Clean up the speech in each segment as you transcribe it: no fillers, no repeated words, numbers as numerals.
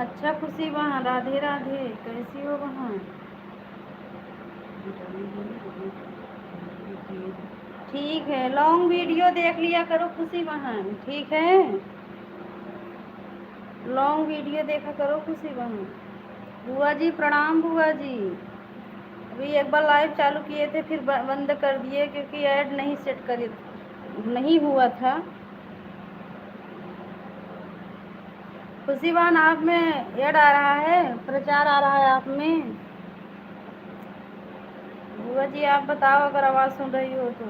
अच्छा खुशी बहन, राधे राधे, कैसी हो बहन? ठीक है, लॉन्ग वीडियो देख लिया करो खुशी बहन, ठीक है? लॉन्ग वीडियो देखा करो खुशी बहन। बुआ जी प्रणाम बुआ जी। अभी एक बार लाइव चालू किए थे, फिर बंद कर दिए क्योंकि ऐड नहीं सेट कर नहीं हुआ था। खुशी बहन, आप में ऐड आ रहा है, प्रचार आ रहा है आप में। बुआ जी आप बताओ अगर आवाज़ सुन रही हो तो।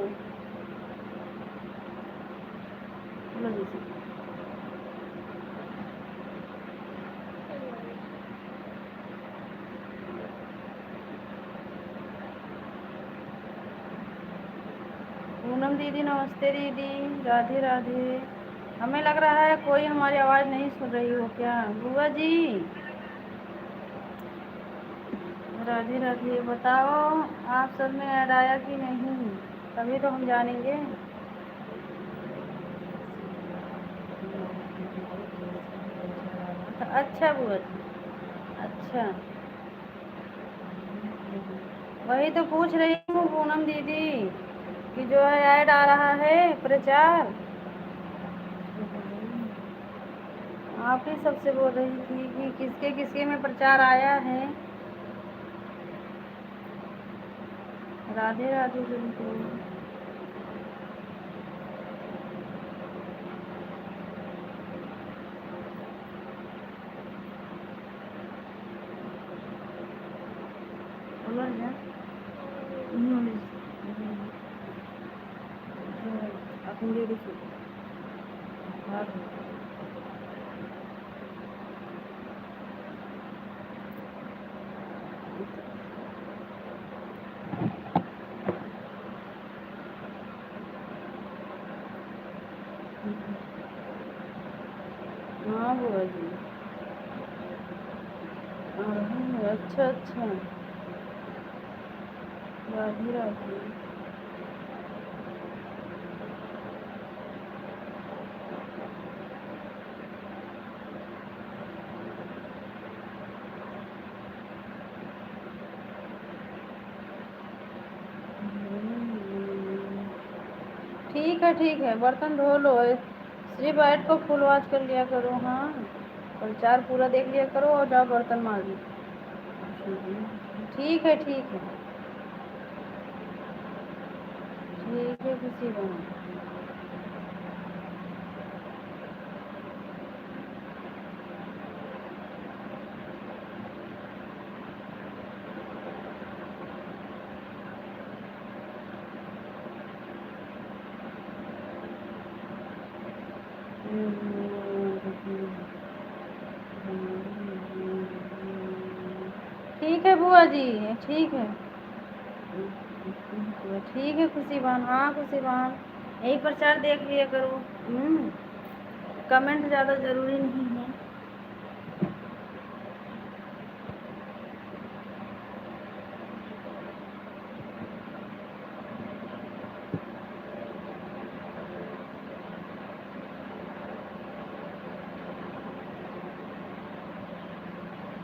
बोलो जी। पूनम दीदी नमस्ते दीदी, राधे राधे। हमें लग रहा है कोई हमारी आवाज़ नहीं सुन रही हो क्या बुआ जी? राधे राधे, बताओ आप सब में ऐड आया कि नहीं, तभी तो हम जानेंगे। अच्छा बुआ जी, अच्छा वही तो पूछ रही हूँ पूनम दीदी कि जो है ऐड आ रहा है प्रचार, आप ही सबसे बोल रही थी कि किसके किसके में प्रचार आया है। राधे राधे बिल्कुल। बोलो ना। अपन ले लीजिए। हाँ बुआ जी। अच्छा अच्छा, राधे राधे। ठीक है, बर्तन धो लो, सिर्फ ऐड को फुल वॉच कर लिया करो। हाँ, प्रचार पूरा देख लिया करो और जाओ बर्तन मार लो। ठीक है ठीक है ठीक है खुशी बहन। ठीक है बुआ जी, ठीक है। ठीक है खुशी बहन, हाँ खुशी बहन, यही प्रचार देख लिया करो। कमेंट ज़्यादा ज़रूरी नहीं है।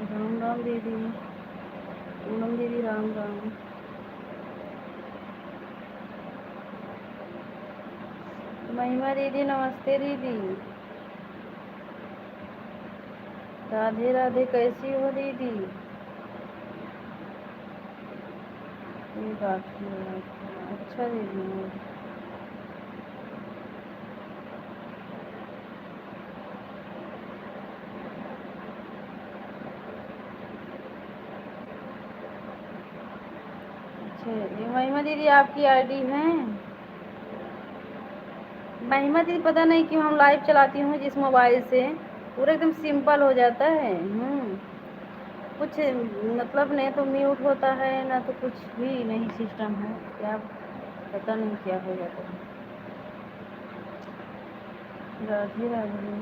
राम राम दीदी, पूनम दीदी राम राम। महिमा दीदी नमस्ते दीदी, राधे राधे, कैसी हो दीदी? ये बात है। अच्छा दीदी। अच्छा, ये महिमा दीदी आपकी आईडी है? महिमा दीदी पता नहीं क्यों हम लाइव चलाती हूँ जिस मोबाइल से, पूरा एकदम सिंपल हो जाता है। कुछ मतलब नहीं तो म्यूट होता है ना, तो कुछ भी नहीं सिस्टम है क्या, पता नहीं क्या हो जाता है। राधे राधे,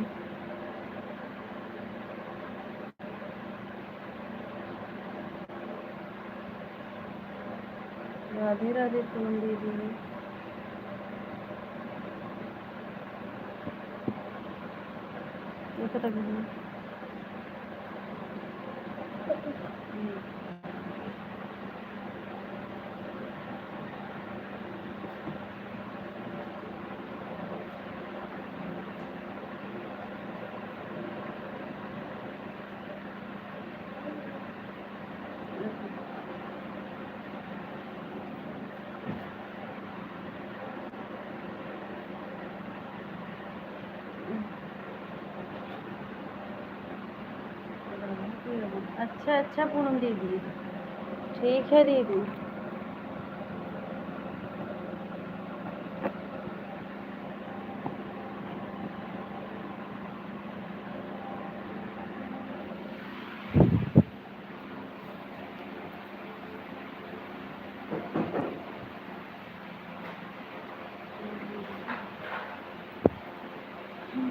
राधे राधे पूनम दीदी। ये पता नहीं। अच्छा अच्छा पूनम दीदी, ठीक है दीदी।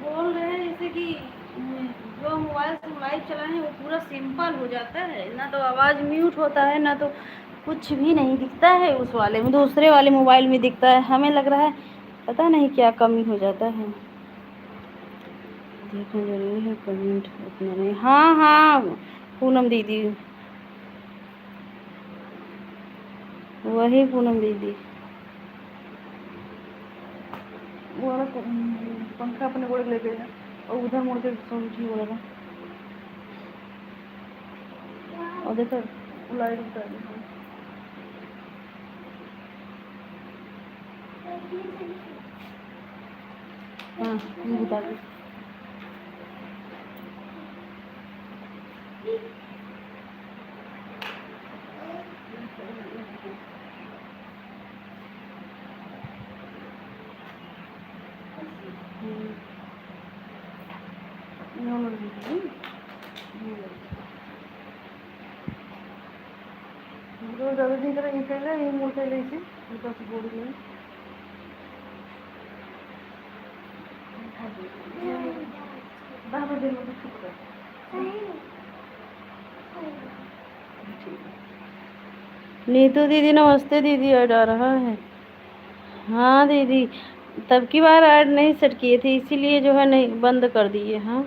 बोल रहे हैं जैसे कि जो मोबाइल से लाइव चलाए हैं वो पूरा सिंपल हो जाता है, ना तो आवाज़ म्यूट होता है, ना तो कुछ भी नहीं दिखता है उस वाले में, दूसरे वाले मोबाइल में दिखता है। हमें लग रहा है पता नहीं क्या कमी हो जाता है। देखना जरूरी है, कमेंट उतना नहीं। हाँ हाँ पूनम दीदी, वही पूनम दीदी, वो वाला पंखा अपने गोड़ ले गए और उधर मुड़ के समझी बोला था। और देखो लाइट बता दी। हाँ ये बता दी। ज़्यादा दिन तरह इंखेले ये मुड़के लेके उनका से बोल गई दस बजे में कुछ कर। नीतू दीदी नमस्ते दीदी, ऐड आ रहा है। हाँ दीदी, तब की बार ऐड नहीं सेट किए थे इसीलिए जो है नहीं बंद कर दिए। हाँ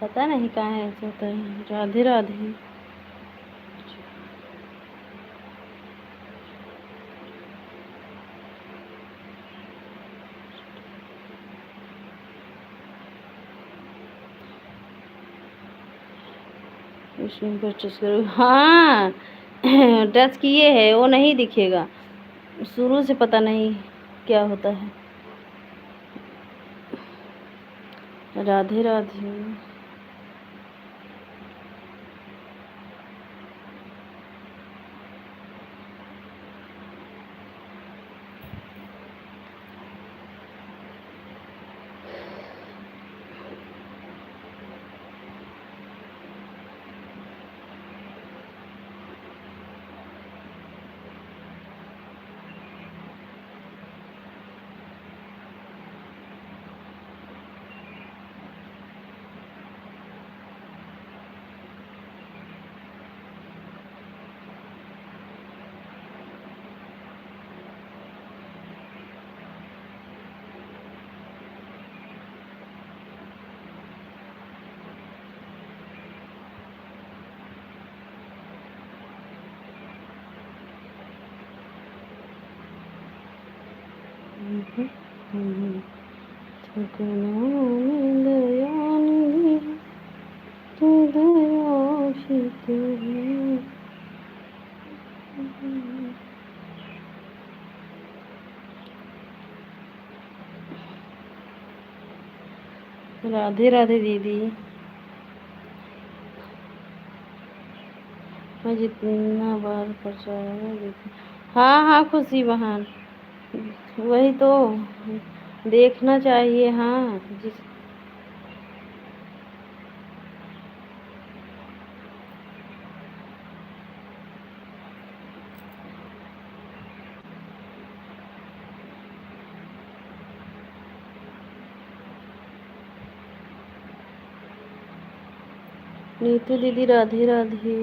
पता नहीं कहाँ है, ऐसा होता है। राधे राधे। इसमें परचेस करो, हाँ टच किए है वो नहीं दिखेगा, शुरू से पता नहीं क्या होता है। राधे राधे। राधे राधे दीदी, मैं जितना बार प्रचार। हाँ हाँ खुशी बहन, वही तो देखना चाहिए। हाँ जिस नीतू दीदी राधे राधे।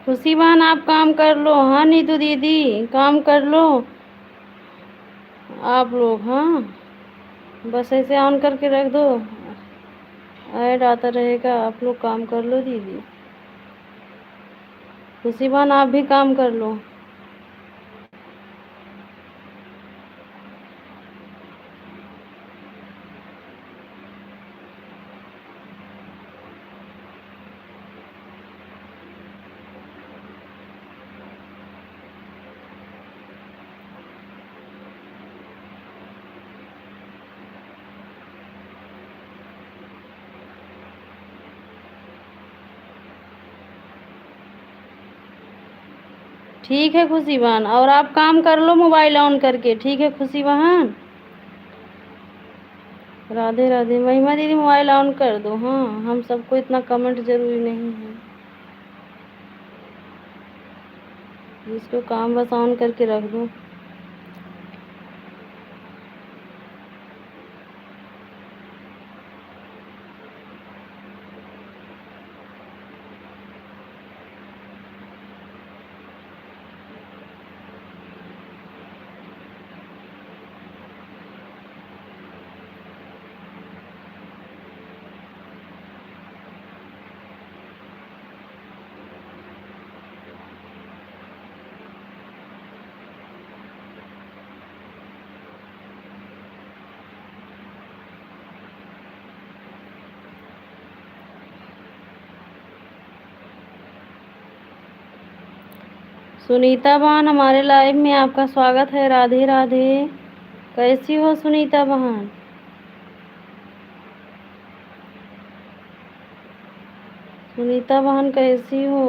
खुशी बहन आप काम कर लो। हाँ नीतू दीदी काम कर लो आप लोग। हाँ बस ऐसे ऑन करके रख दो, ऐड आता रहेगा। आप लोग काम कर लो दीदी। खुशी बहन आप भी काम कर लो। ठीक है खुशी बहन, और आप काम कर लो मोबाइल ऑन करके। ठीक है खुशी बहन। राधे राधे। महिमा दीदी मोबाइल ऑन कर दो। हाँ हम सबको इतना कमेंट जरूरी नहीं है, जिसको काम बस ऑन करके रख दो। सुनीता बहन हमारे लाइव में आपका स्वागत है। राधे राधे। कैसी हो सुनीता बहन? सुनीता बहन कैसी हो?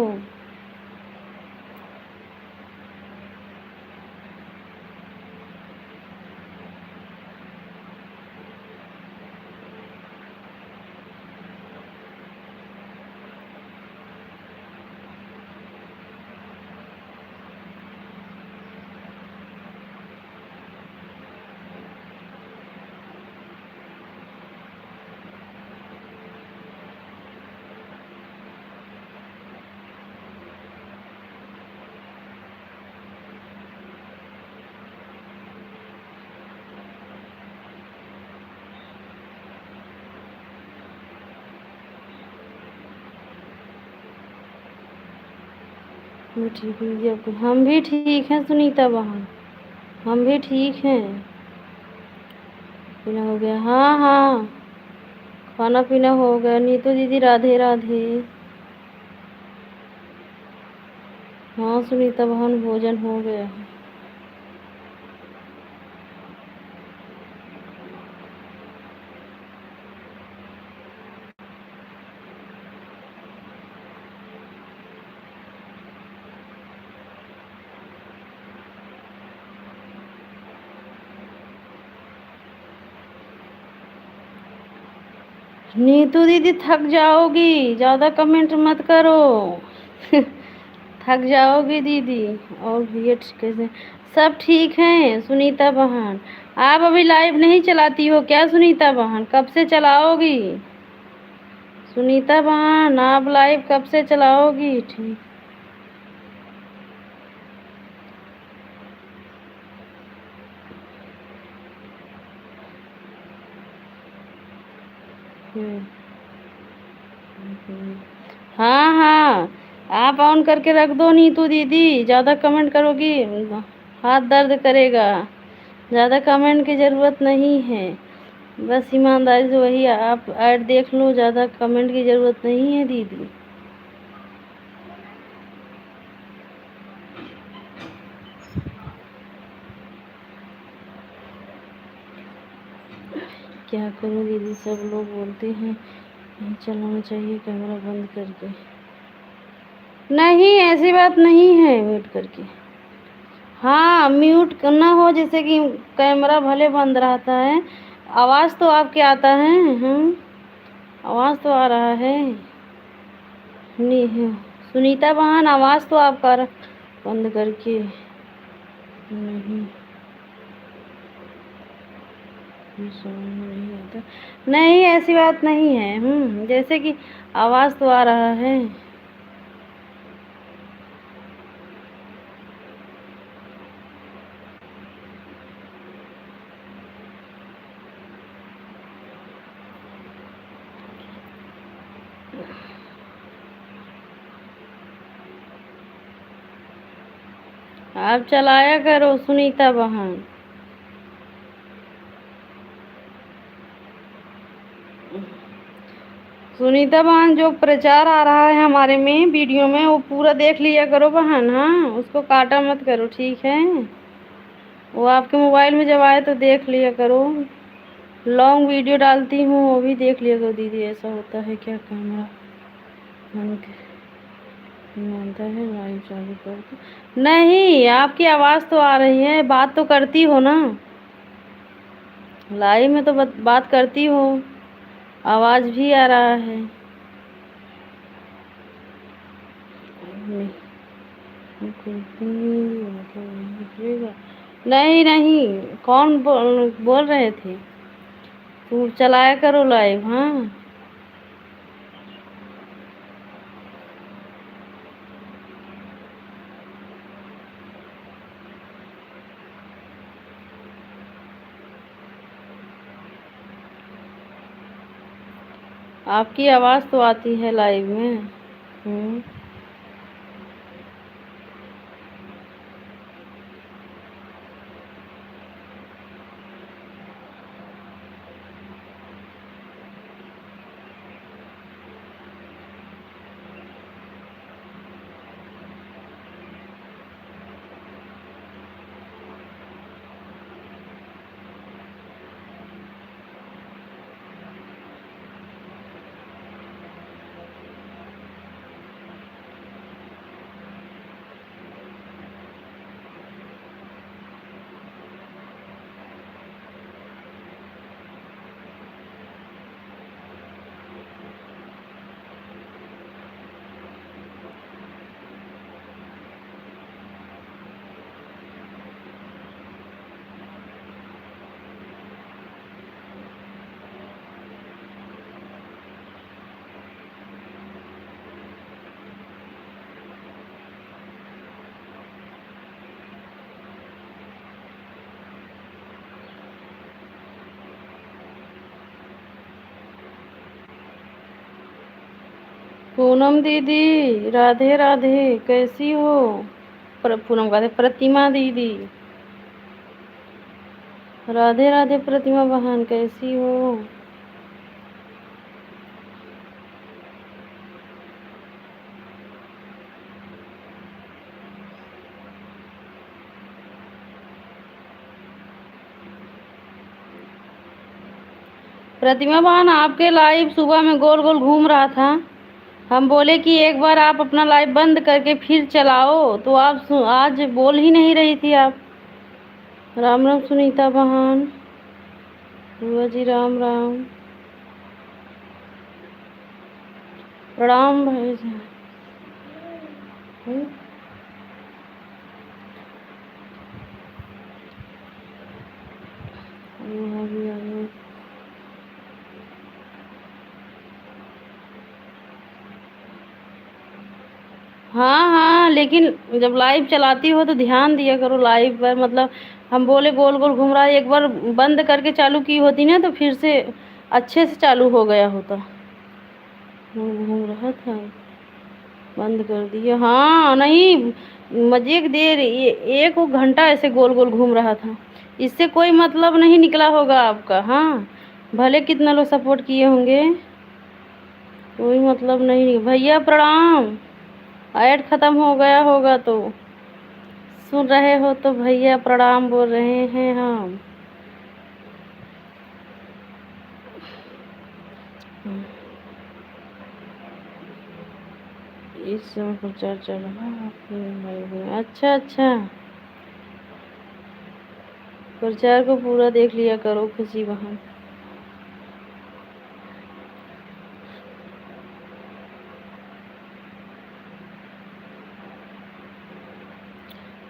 मैं ठीक हूँ जी। आपको हम भी ठीक हैं सुनीता बहन, हम भी ठीक हैं। पीना हो गया? हाँ हाँ खाना पीना हो गया। नीतू दीदी राधे राधे। हाँ सुनीता बहन भोजन हो गया है। नीतू दीदी थक जाओगी, ज़्यादा कमेंट मत करो। थक जाओगी दीदी। और ये कैसे? सब ठीक हैं सुनीता बहन। आप अभी लाइव नहीं चलाती हो क्या सुनीता बहन? कब से चलाओगी सुनीता बहन? आप लाइव कब से चलाओगी? ठीक है। हाँ हाँ आप ऑन करके रख दो नीतू दीदी, ज़्यादा कमेंट करोगी हाथ दर्द करेगा। ज़्यादा कमेंट की ज़रूरत नहीं है, बस ईमानदारी से वही आप ऐड देख लो, ज़्यादा कमेंट की ज़रूरत नहीं है दीदी। क्या करूं दीदी, सब लोग बोलते हैं नहीं चलाना चाहिए कैमरा बंद करके। नहीं, ऐसी बात नहीं है म्यूट करके। हाँ, म्यूट ना हो, जैसे कि कैमरा भले बंद रहता है, आवाज़ तो आपके आता है। आवाज़ तो आ रहा है। नहीं, सुनीता बहन आवाज़ तो आपका बंद करके नहीं, समझ में नहीं आता। नहीं, ऐसी बात नहीं है। जैसे कि आवाज़ तो आ रहा है। आप चलाया करो सुनीता बहन। सुनीता बहन, जो प्रचार आ रहा है हमारे में वीडियो में, वो पूरा देख लिया करो बहन। हाँ, उसको काटा मत करो, ठीक है। वो आपके मोबाइल में जब आए तो देख लिया करो। लॉन्ग वीडियो डालती हूँ, वो भी देख लिया करो दीदी। ऐसा होता है क्या, कैमरा बंद मानता है, लाइव चालू कर दो। नहीं, आपकी आवाज़ तो आ रही है, बात तो करती हो ना, लाइव में तो बात करती हो, आवाज़ भी आ रहा है। नहीं, नहीं नहीं, कौन बोल रहे थे। तुम चलाया करो लाइव। हाँ, आपकी आवाज़ तो आती है लाइव में। हम्म पूनम दीदी, राधे राधे, कैसी हो। पूनम कहते प्रतिमा दीदी। राधे राधे प्रतिमा बहन, कैसी हो। प्रतिमा बहन, आपके लाइव सुबह में गोल गोल घूम रहा था। हम बोले कि एक बार आप अपना लाइव बंद करके फिर चलाओ, तो आप आज बोल ही नहीं रही थी आप। राम राम सुनीता बहन। बुआ जी राम राम। प्रणाम भाई जी। हाँ हाँ, लेकिन जब लाइव चलाती हो तो ध्यान दिया करो लाइव पर। मतलब हम बोले गोल गोल घूम रहा है, एक बार बंद करके चालू की होती ना तो फिर से अच्छे से चालू हो गया होता। घूम रहा था, बंद कर दिया। हाँ, नहीं, मजे देर ये 1 घंटा ऐसे गोल गोल घूम रहा था। इससे कोई मतलब नहीं निकला होगा आपका। हाँ, भले कितना लोग सपोर्ट किए होंगे, कोई मतलब नहीं। भैया प्रणाम। ऐड खत्म हो गया होगा तो सुन रहे हो तो भैया प्रणाम बोल रहे हैं हम। इस समय प्रचार चल रहा है आपके लाइव में। अच्छा अच्छा, प्रचार को पूरा देख लिया करो खुशी बहन।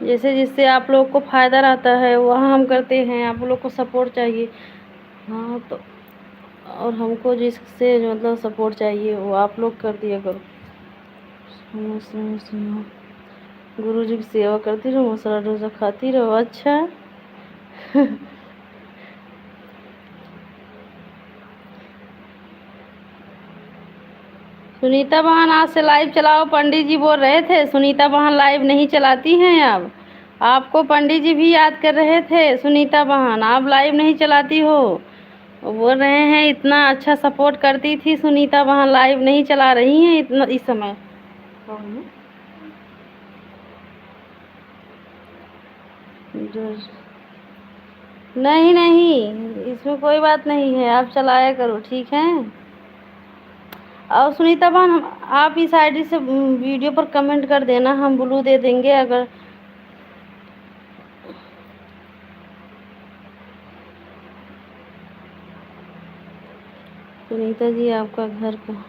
जैसे जिससे आप लोग को फायदा रहता है वहाँ हम करते हैं, आप लोग को सपोर्ट चाहिए। हाँ तो और हमको जिससे मतलब सपोर्ट चाहिए वो आप लोग कर दिया करो। सुनो सुनो सुनो, गुरु जी की सेवा करती रहो, मसाला डोसा खाती रहो। अच्छा सुनीता बहन आज से लाइव चलाओ। पंडित जी बोल रहे थे सुनीता बहन लाइव नहीं चलाती हैं अब। आपको पंडित जी भी याद कर रहे थे, सुनीता बहन आप लाइव नहीं चलाती हो। वो बोल रहे हैं इतना अच्छा सपोर्ट करती थी सुनीता बहन, लाइव नहीं चला रही हैं इतना इस समय। नहीं नहीं, इसमें कोई बात नहीं है, आप चलाया करो ठीक है। और सुनीता बहन आप इस आईडी से वीडियो पर कमेंट कर देना, हम ब्लू दे देंगे अगर। सुनीता जी आपका घर कहाँ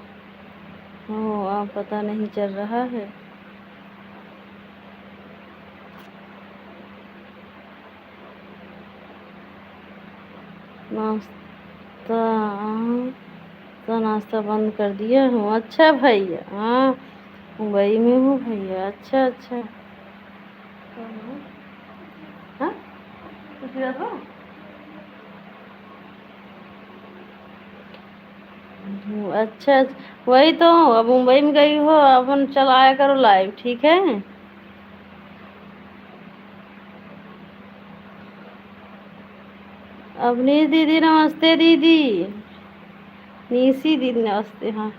हो, आप पता नहीं चल रहा है। नाश्ता तो नाश्ता बंद कर दिया हूँ। अच्छा भैया, हाँ मुंबई में हूँ भैया। अच्छा अच्छा, हाँ कुछ बात हो? अच्छा वही तो, अब मुंबई में गई हो अपन चलाया करो लाइव ठीक है। अवनीश दीदी नमस्ते दीदी। निशी दीदी नमस्ते। हाँ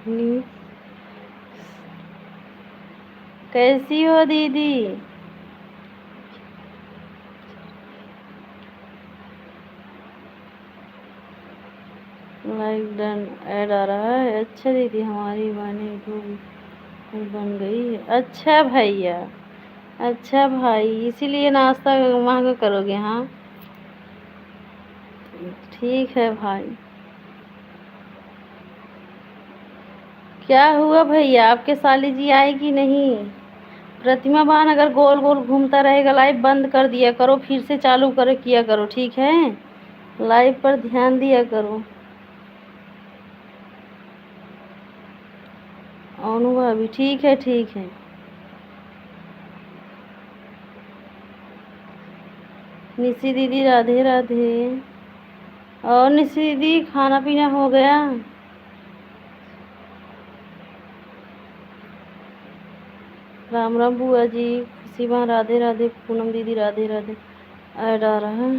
कैसी हो दीदी? लाइक डन ऐड आ रहा है। अच्छा दीदी हमारी बहनें बन गई है। अच्छा भैया, अच्छा भाई, इसीलिए नाश्ता महंगा करोगे? हाँ ठीक है भाई। क्या हुआ भैया, आपके साली जी आई कि नहीं? प्रतिमा बहन अगर गोल गोल घूमता रहेगा लाइव बंद कर दिया करो, फिर से चालू कर किया करो ठीक है। लाइव पर ध्यान दिया करो। अनु भाभी ठीक है ठीक है। निशी दीदी राधे राधे। और निशी दीदी खाना पीना हो गया? राम राम बुआ जी, खुशी बहन राधे राधे, पूनम दीदी राधे राधे। ऐड आ रहा है।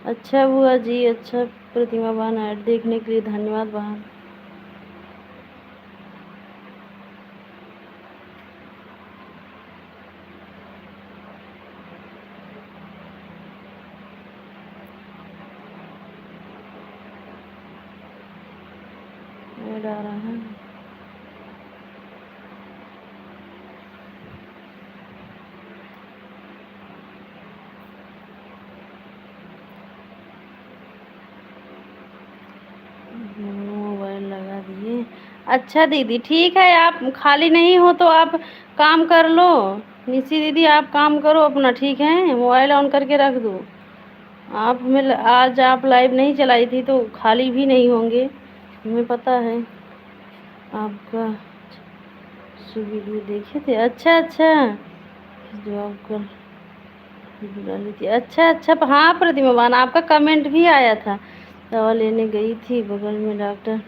अच्छा बुआ जी, अच्छा प्रतिमा बहन ऐड देखने के लिए धन्यवाद बहन। ऐड आ रहा है। मोबाइल लगा दिए। अच्छा दीदी ठीक है, आप खाली नहीं हो तो आप काम कर लो। निशी दीदी आप काम करो अपना ठीक है, मोबाइल ऑन करके रख दो। आप हमें आज आप लाइव नहीं चलाई थी तो खाली भी नहीं होंगे, हमें पता है आपका वीडियो देखे थे। अच्छा अच्छा, जो आपका डाली थी। अच्छा अच्छा, हाँ प्रतिमा बहन आपका कमेंट भी आया था। दवा लेने गई थी बगल में डॉक्टर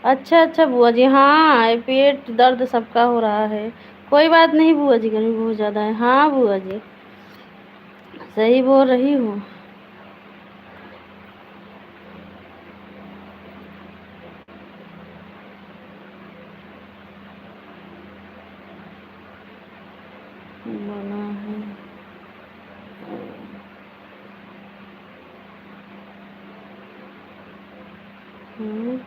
अच्छा अच्छा बुआ जी, हाँ ये पेट दर्द सबका हो रहा है। कोई बात नहीं बुआ जी, गर्मी बहुत ज़्यादा है। हाँ बुआ जी, सही बोल रही हूँ। बना है। हम्म,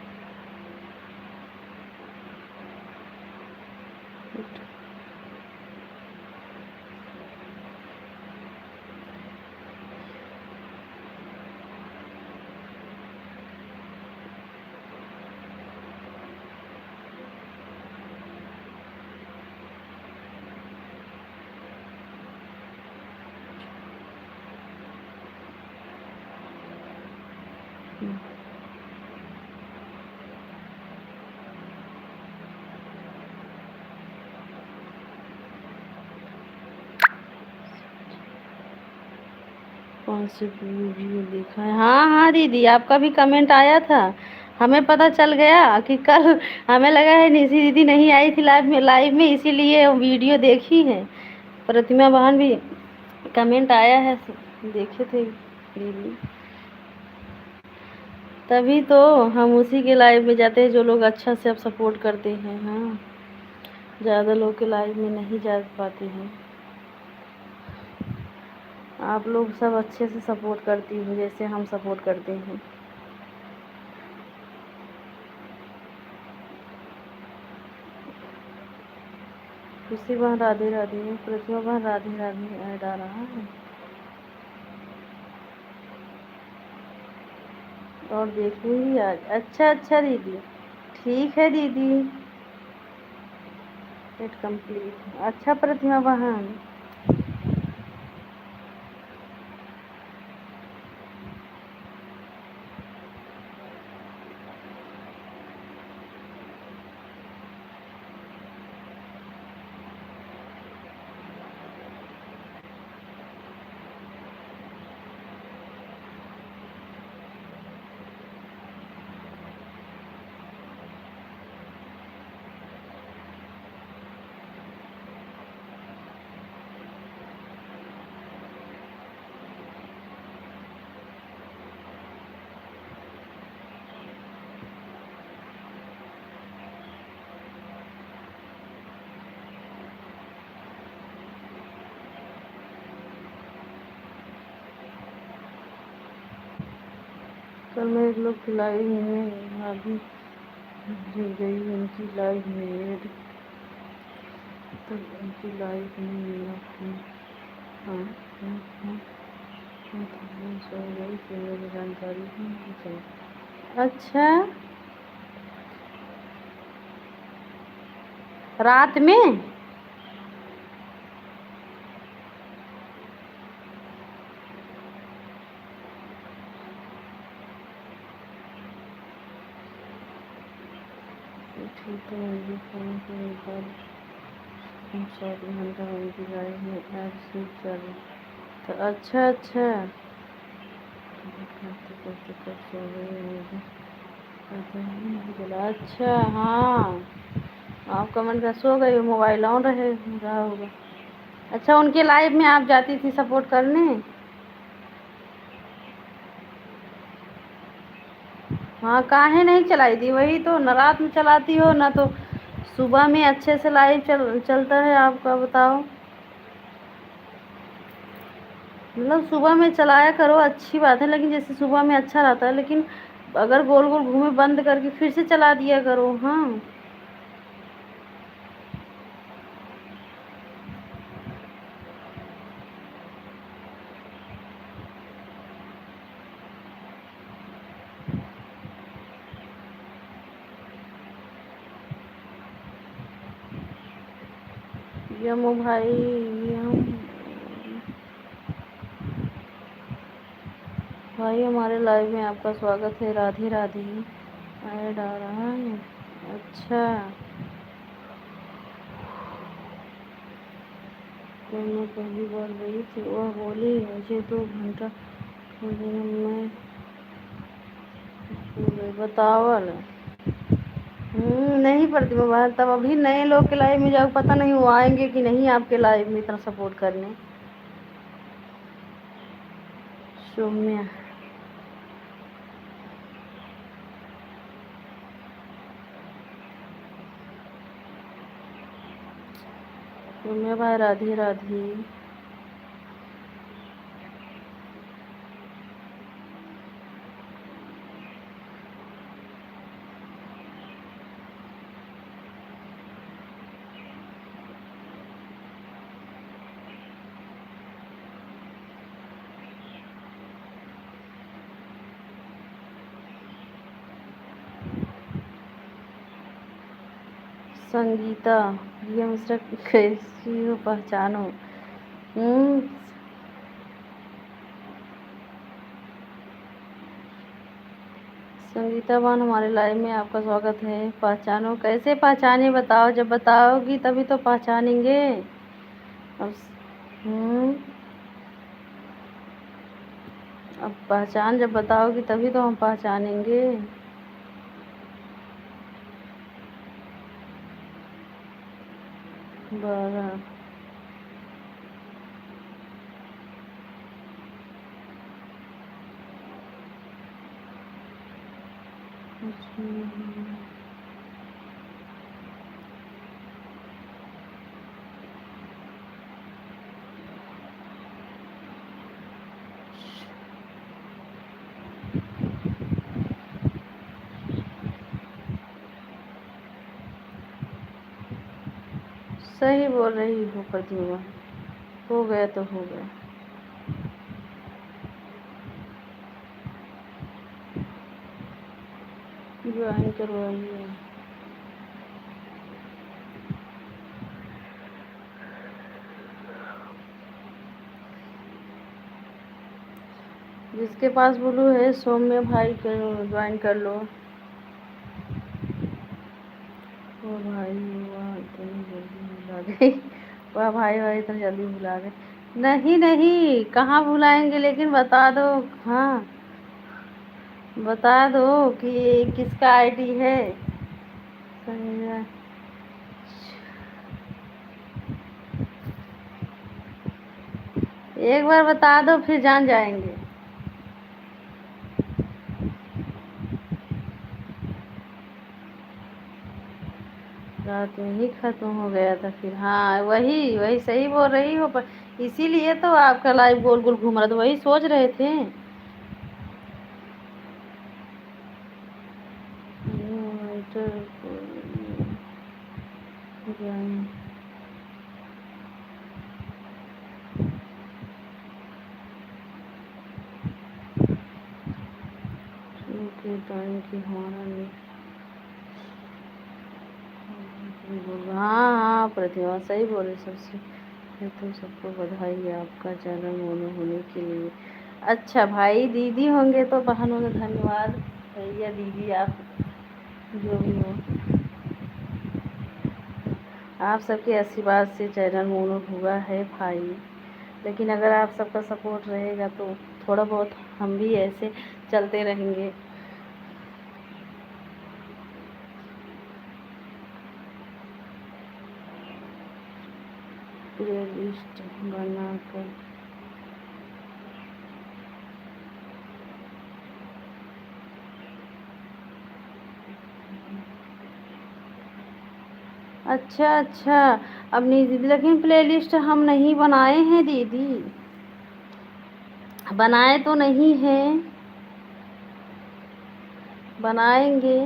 कौन सी वीडियो देखा है? हाँ हाँ दीदी, आपका भी कमेंट आया था। हमें पता चल गया कि कल, हमें लगा है निशी दीदी नहीं आई थी लाइव में इसीलिए वीडियो देखी है। प्रतिमा बहन भी कमेंट आया है, देखे थे दीदी। तभी तो हम उसी के लाइव में जाते हैं जो लोग अच्छा से अब सपोर्ट करते हैं। हाँ, ज़्यादा लोग के लाइव में नहीं जा पाते हैं। आप लोग सब अच्छे से सपोर्ट करती हो जैसे हम सपोर्ट करते हैं। खुशी बहन राधे राधे, प्रतिमा बहन राधे राधे ऐड आ रहा है। और देखूंगी आज। अच्छा अच्छा दीदी, ठीक है दीदी। Net complete. अच्छा प्रतिमा बहन, कल मैं एक लोग की लाइव में अभी जुड़ गई, उनकी लाइव में ऐड, तब उनकी लाइव में मेरा फोन। हाँ हाँ हाँ हाँ, तो सो गई फिर मेरी जानकारी ही नहीं चली। अच्छा, रात में? ठीक है, मुझे फ़ोन के बाद 7 घंटा उनकी लाइफ में ऐड शूट चल। तो अच्छा अच्छा, करते करते कब सो गए मुझे पता ही नहीं चला। अच्छा हाँ, आप कमेंट कर सो गए, मोबाइल ऑन रहा होगा। अच्छा, उनके लाइव में आप जाती थी सपोर्ट करने? हाँ, काहे नहीं चलाई थी? वही तो, न रात में चलाती हो ना तो सुबह में अच्छे से लाइव चलता है आपका, बताओ। मतलब सुबह में चलाया करो, अच्छी बात है, लेकिन जैसे सुबह में अच्छा रहता है, लेकिन अगर गोल गोल घूमे बंद करके फिर से चला दिया करो। हाँ, यमो भाई, यम भाई, हमारे लाइव में आपका स्वागत है, राधे राधे। ऐड आ रहा है। अच्छा, तो मैं पहली बार गई थी, वह बोली मुझे 2 घंटा दिन में हो गए, बतावल। नहीं पड़ती मोबाइल। तब अभी नए लोग के लाइव में जाओ, पता नहीं वो आएंगे कि नहीं आपके लाइव में इतना सपोर्ट करने। सौम्या, सौम्या भाई राधे राधे। संगीता, ये मिस्टर कैसी हो पहचानो। हम्म, संगीता बान हमारे लाइव में आपका स्वागत है। पहचानो, कैसे पहचाने बताओ, जब बताओगी तभी तो पहचानेंगे। अब हम्म, अब पहचान जब बताओगी तभी तो हम पहचानेंगे। बड़ा सही बोल रही हो प्रतिभा, हो गया तो हो गया। ज्वाइन करवाइए। जिसके पास ब्लू है सौम्य भाई करो, ज्वाइन कर लो। वो भाई, वाह इतनी जल्दी भुला गई। वाह भाई भाई इतनी जल्दी भुला गए। नहीं नहीं, कहाँ भुलाएंगे, लेकिन बता दो। हाँ, बता दो कि ये किसका आईडी है। संजय, एक बार बता दो फिर जान जाएंगे। रात में ही खत्म हो गया था फिर। हाँ वही वही सही बोल रही हो, पर इसीलिए तो आपका लाइव गोल गोल घूम रहा था, वही सोच रहे थे। टाइम की हमारा नहीं। हाँ हाँ प्रतिभा सही बोले सबसे। मैं तो सबको बधाई है आपका चैनल मोनो होने के लिए। अच्छा भाई दीदी होंगे तो बहन होंगे, धन्यवाद भैया दीदी आप जो भी हो। आप सबके आशीर्वाद से चैनल मोनो हुआ है भाई। लेकिन अगर आप सबका सपोर्ट रहेगा तो थोड़ा बहुत हम भी ऐसे चलते रहेंगे। प्ले लिस्ट बनाकर। अच्छा अच्छा, अब नहीं दीदी, लेकिन प्ले लिस्ट हम नहीं बनाए हैं दीदी, बनाए तो नहीं हैं, बनाएंगे।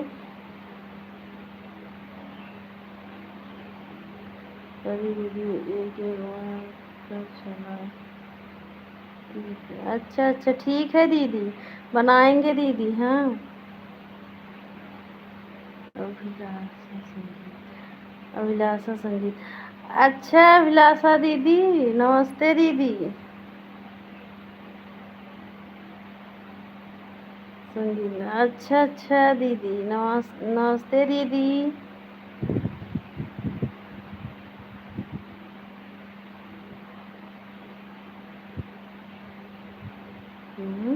अरे दीदी एक एक बार कर चला। ठीक है, अच्छा अच्छा ठीक है दीदी, बनाएंगे दीदी। हाँ, अभिलाषा संगीत, अभिलाषा संगीत। अच्छा अभिलाषा दीदी, नमस्ते दीदी। संगीत, अच्छा अच्छा दीदी, नमस्ते दीदी। हम्म,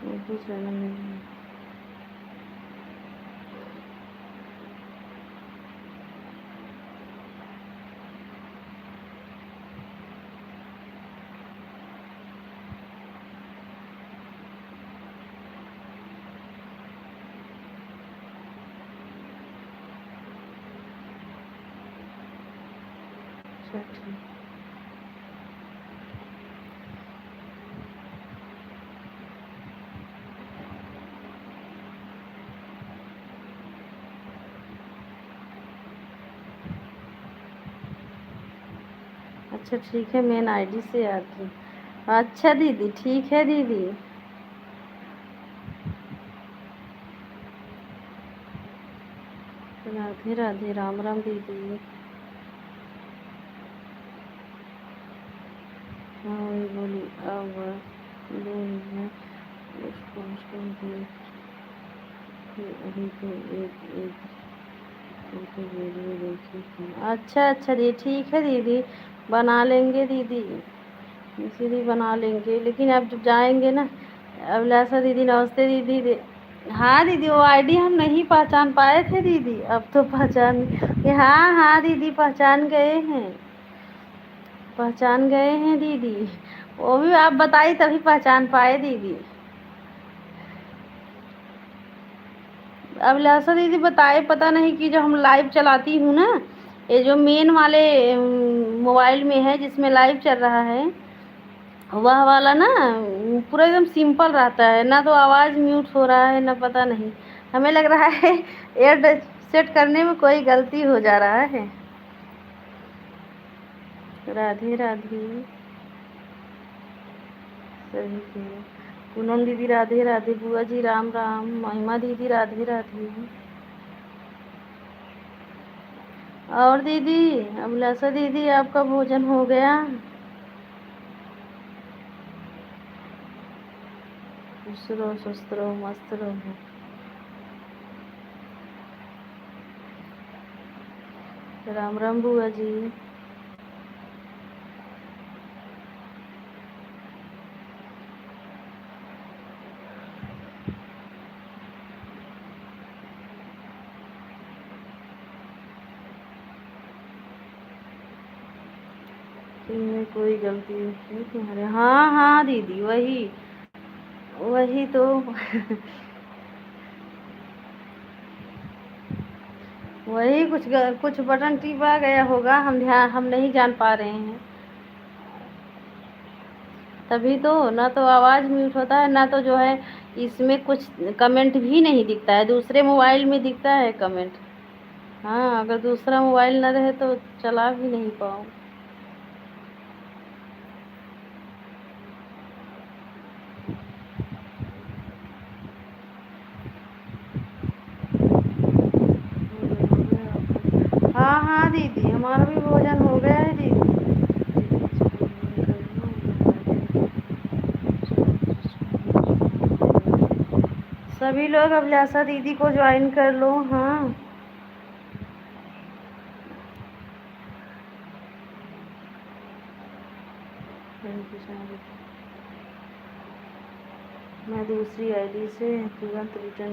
उर्दू चैनल में अच्छा ठीक। अच्छा ठीक है, मेन आईडी से आती। अच्छा दीदी ठीक है दीदी। राधे राधे, राम राम दीदी। हाँ वही बोली अब बोल उसको अभी तो एक वीडियो देखी थी। अच्छा अच्छा दीदी ठीक है दीदी, बना लेंगे दीदी, इसीलिए बना लेंगे। लेकिन अब जब जाएंगे ना, अभिलाषा दीदी नमस्ते दीदी हाँ दीदी, वो आईडी हम नहीं पहचान पाए थे दीदी, अब तो पहचान। हाँ हाँ दीदी पहचान गए हैं, पहचान गए हैं दीदी। वो भी आप बताई तभी पहचान पाए दीदी। अभिलाषा दीदी बताए, पता नहीं कि जो हम लाइव चलाती हूँ ना, ये जो मेन वाले मोबाइल में है जिसमें लाइव चल रहा है, वह वाला ना पूरा एकदम सिंपल रहता है ना, तो आवाज़ म्यूट हो रहा है ना, पता नहीं। हमें लग रहा है एयर सेट करने में कोई गलती हो जा रहा है। राधे राधे सभी के। पूनम दीदी राधे राधे, बुआ जी राम राम, महिमा दीदी राधे राधे। और दीदी अभिलाषा दीदी आपका भोजन हो गया? खुश रहो, स्वस्थ रहो, मस्त रहो। राम राम बुआ जी। इनमें कोई गलती नहीं तुम्हारे। हाँ हाँ दीदी वही, वही तो वही कुछ बटन टिपा गया होगा, हम नहीं जान पा रहे हैं। तभी तो ना, तो आवाज़ म्यूट होता है ना, तो जो है इसमें कुछ कमेंट भी नहीं दिखता है, दूसरे मोबाइल में दिखता है कमेंट। हाँ अगर दूसरा मोबाइल न रहे तो चला भी नहीं पाऊँ। हाँ हाँ दीदी हमारा भी भोजन हो गया है दीदी। सभी लोग अभिलाषा दीदी को ज्वाइन कर लो। हाँ मैं दूसरी आईडी से तुरंत रिटर्न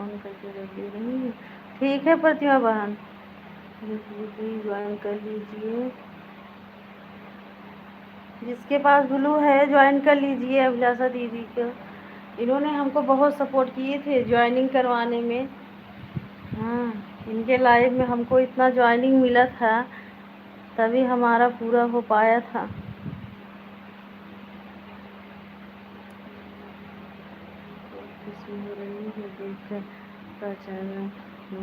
ऑन करके रख दे रही हूँ। ठीक है प्रतिमा बहन, दीदी ज्वाइन कर लीजिए, जिसके पास ब्लू है ज्वाइन कर लीजिए अभिलाषा दीदी को। इन्होंने हमको बहुत सपोर्ट किए थे ज्वाइनिंग करवाने में। हाँ इनके लाइव में हमको इतना ज्वाइनिंग मिला था, तभी हमारा पूरा हो पाया था। खुशी हो रही है देखकर, पहचान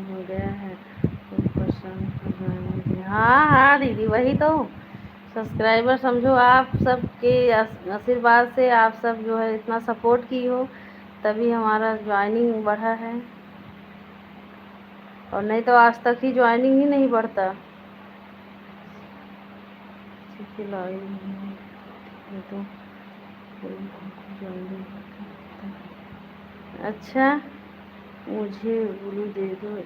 हो गया है तो पसंद। हाँ हाँ दीदी वही तो, सब्सक्राइबर समझो आप सबके आशीर्वाद से, आप सब जो है इतना सपोर्ट की हो, तभी हमारा ज्वाइनिंग बढ़ा है, और नहीं तो आज तक ही ज्वाइनिंग ही नहीं बढ़ता। तो अच्छा मुझे ब्लू दे दो।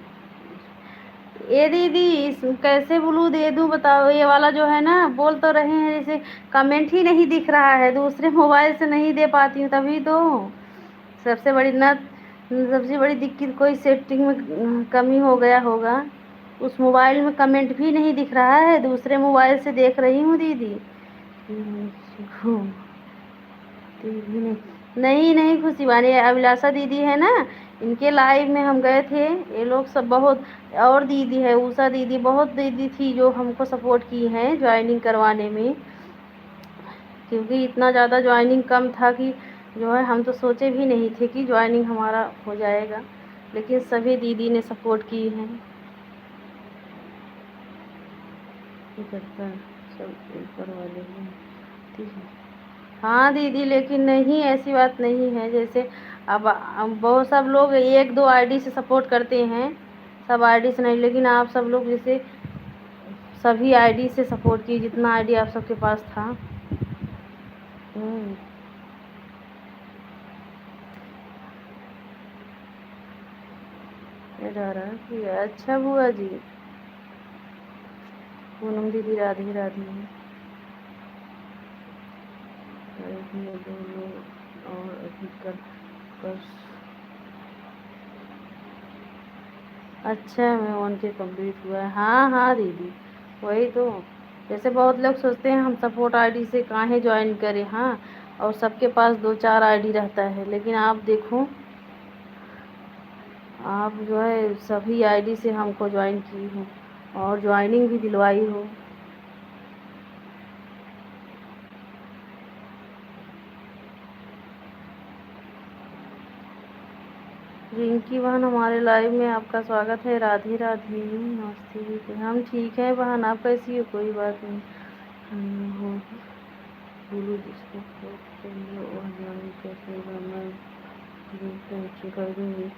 ये दीदी कैसे ब्लू दे दूं बताओ, ये वाला जो है ना, बोल तो रहे हैं जैसे कमेंट ही नहीं दिख रहा है, दूसरे मोबाइल से नहीं दे पाती हूँ, तभी तो सबसे बड़ी न सबसे बड़ी दिक्कत कोई सेटिंग में कमी हो गया होगा, उस मोबाइल में कमेंट भी नहीं दिख रहा है, दूसरे मोबाइल से देख रही हूँ दीदी। टीवी नहीं नहीं खुशी वाली अभिलाषा दीदी है ना, इनके लाइव में हम गए थे, ये लोग सब बहुत, और दीदी है उषा दीदी, बहुत दीदी थी जो हमको सपोर्ट की हैं ज्वाइनिंग करवाने में, क्योंकि इतना ज़्यादा ज्वाइनिंग कम था कि जो है हम तो सोचे भी नहीं थे कि ज्वाइनिंग हमारा हो जाएगा, लेकिन सभी दीदी ने सपोर्ट की हैं। सब ऊपर वाले हैं, ठीक है। हाँ दीदी, लेकिन नहीं, ऐसी बात नहीं है। जैसे अब बहुत सब लोग एक दो आईडी से सपोर्ट करते हैं, सब आईडी से नहीं, लेकिन आप सब लोग जैसे सभी आईडी से सपोर्ट की, जितना आईडी आप सबके पास था। अच्छा बुआ जी, पूनम दीदी राधे राधे। और अभी कर अच्छा, मैं 1K कंप्लीट हुआ है। हाँ हाँ दीदी, वही तो। जैसे बहुत लोग सोचते हैं हम सपोर्ट आईडी से काहे ज्वाइन करें, हाँ, और सबके पास दो चार आईडी रहता है, लेकिन आप देखो, आप जो है सभी आईडी से हमको ज्वाइन की हो और ज्वाइनिंग भी दिलवाई हो। रिंकी बहन, हमारे लाइव में आपका स्वागत है। राधे राधे, नमस्ते दीदी। हम ठीक है बहन, आप कैसी हो? कोई बात नहीं। हम बोलो जिसको कर दूँगी।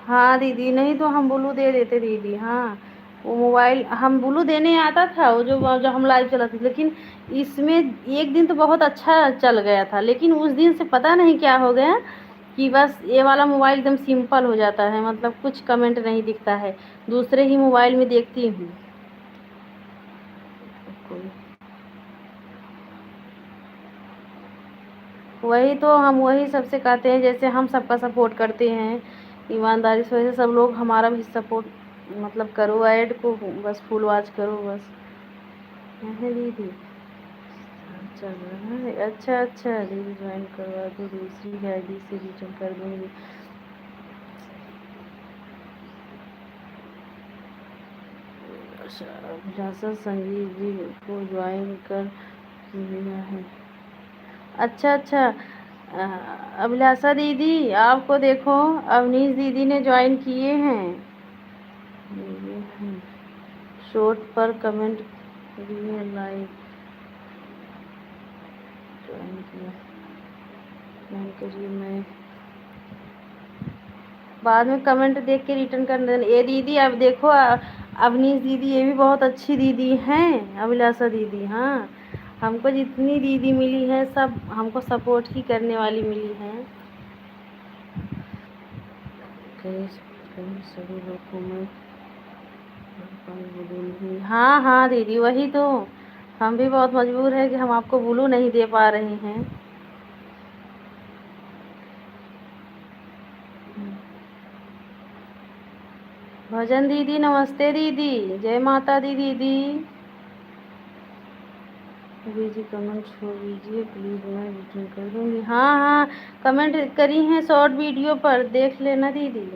हाँ दीदी, नहीं तो हम ब्लू दे देते दीदी। हाँ, वो मोबाइल हम ब्लू देने आता था, वो जो हम लाइव चलाते थे, लेकिन इसमें एक दिन तो बहुत अच्छा चल गया था, लेकिन उस दिन से पता नहीं क्या हो गया कि बस ये वाला मोबाइल एकदम सिंपल हो जाता है, मतलब कुछ कमेंट नहीं दिखता है। दूसरे ही मोबाइल में देखती हूँ। वही तो, हम वही सबसे कहते हैं, जैसे हम सबका सपोर्ट करते हैं ईमानदारी से, वैसे सब लोग हमारा भी सपोर्ट मतलब करो, ऐड को बस फुल वॉच करो बस। है दीदी, चल रहा है। अच्छा अच्छा दीदी, ज्वाइन करवा दो, दूसरी आईडी से भी चल कर दूँगी। अभिलाषा संजीव जी को ज्वाइन कर लिया है। अच्छा अच्छा, अभिलाषा दीदी, आपको देखो अवनीश दीदी ने ज्वाइन किए हैं। शॉर्ट पर कमेंट करिए, लाइक ज्वाइन किया, ज्वाइन करिए। मैं बाद में कमेंट देख के रिटर्न कर देना। ये दीदी अब देखो, अवनीश दीदी ये भी बहुत अच्छी दीदी हैं, अभिलाषा दीदी। हाँ, हमको जितनी दीदी मिली है सब हमको सपोर्ट ही करने वाली मिली हैं। सभी लोग को मैं हाँ हाँ दीदी, वही तो, हम भी बहुत मजबूर है कि हम आपको ब्लू नहीं दे पा रहे हैं। भजन दीदी, नमस्ते दीदी, जय माता दी दीदी। दीदी कमेंट छोड़ दीजिए प्लीज़, मैं रिटर्न कर दूँगी। हाँ हाँ, कमेंट करी हैं शॉर्ट वीडियो पर, देख लेना दीदी।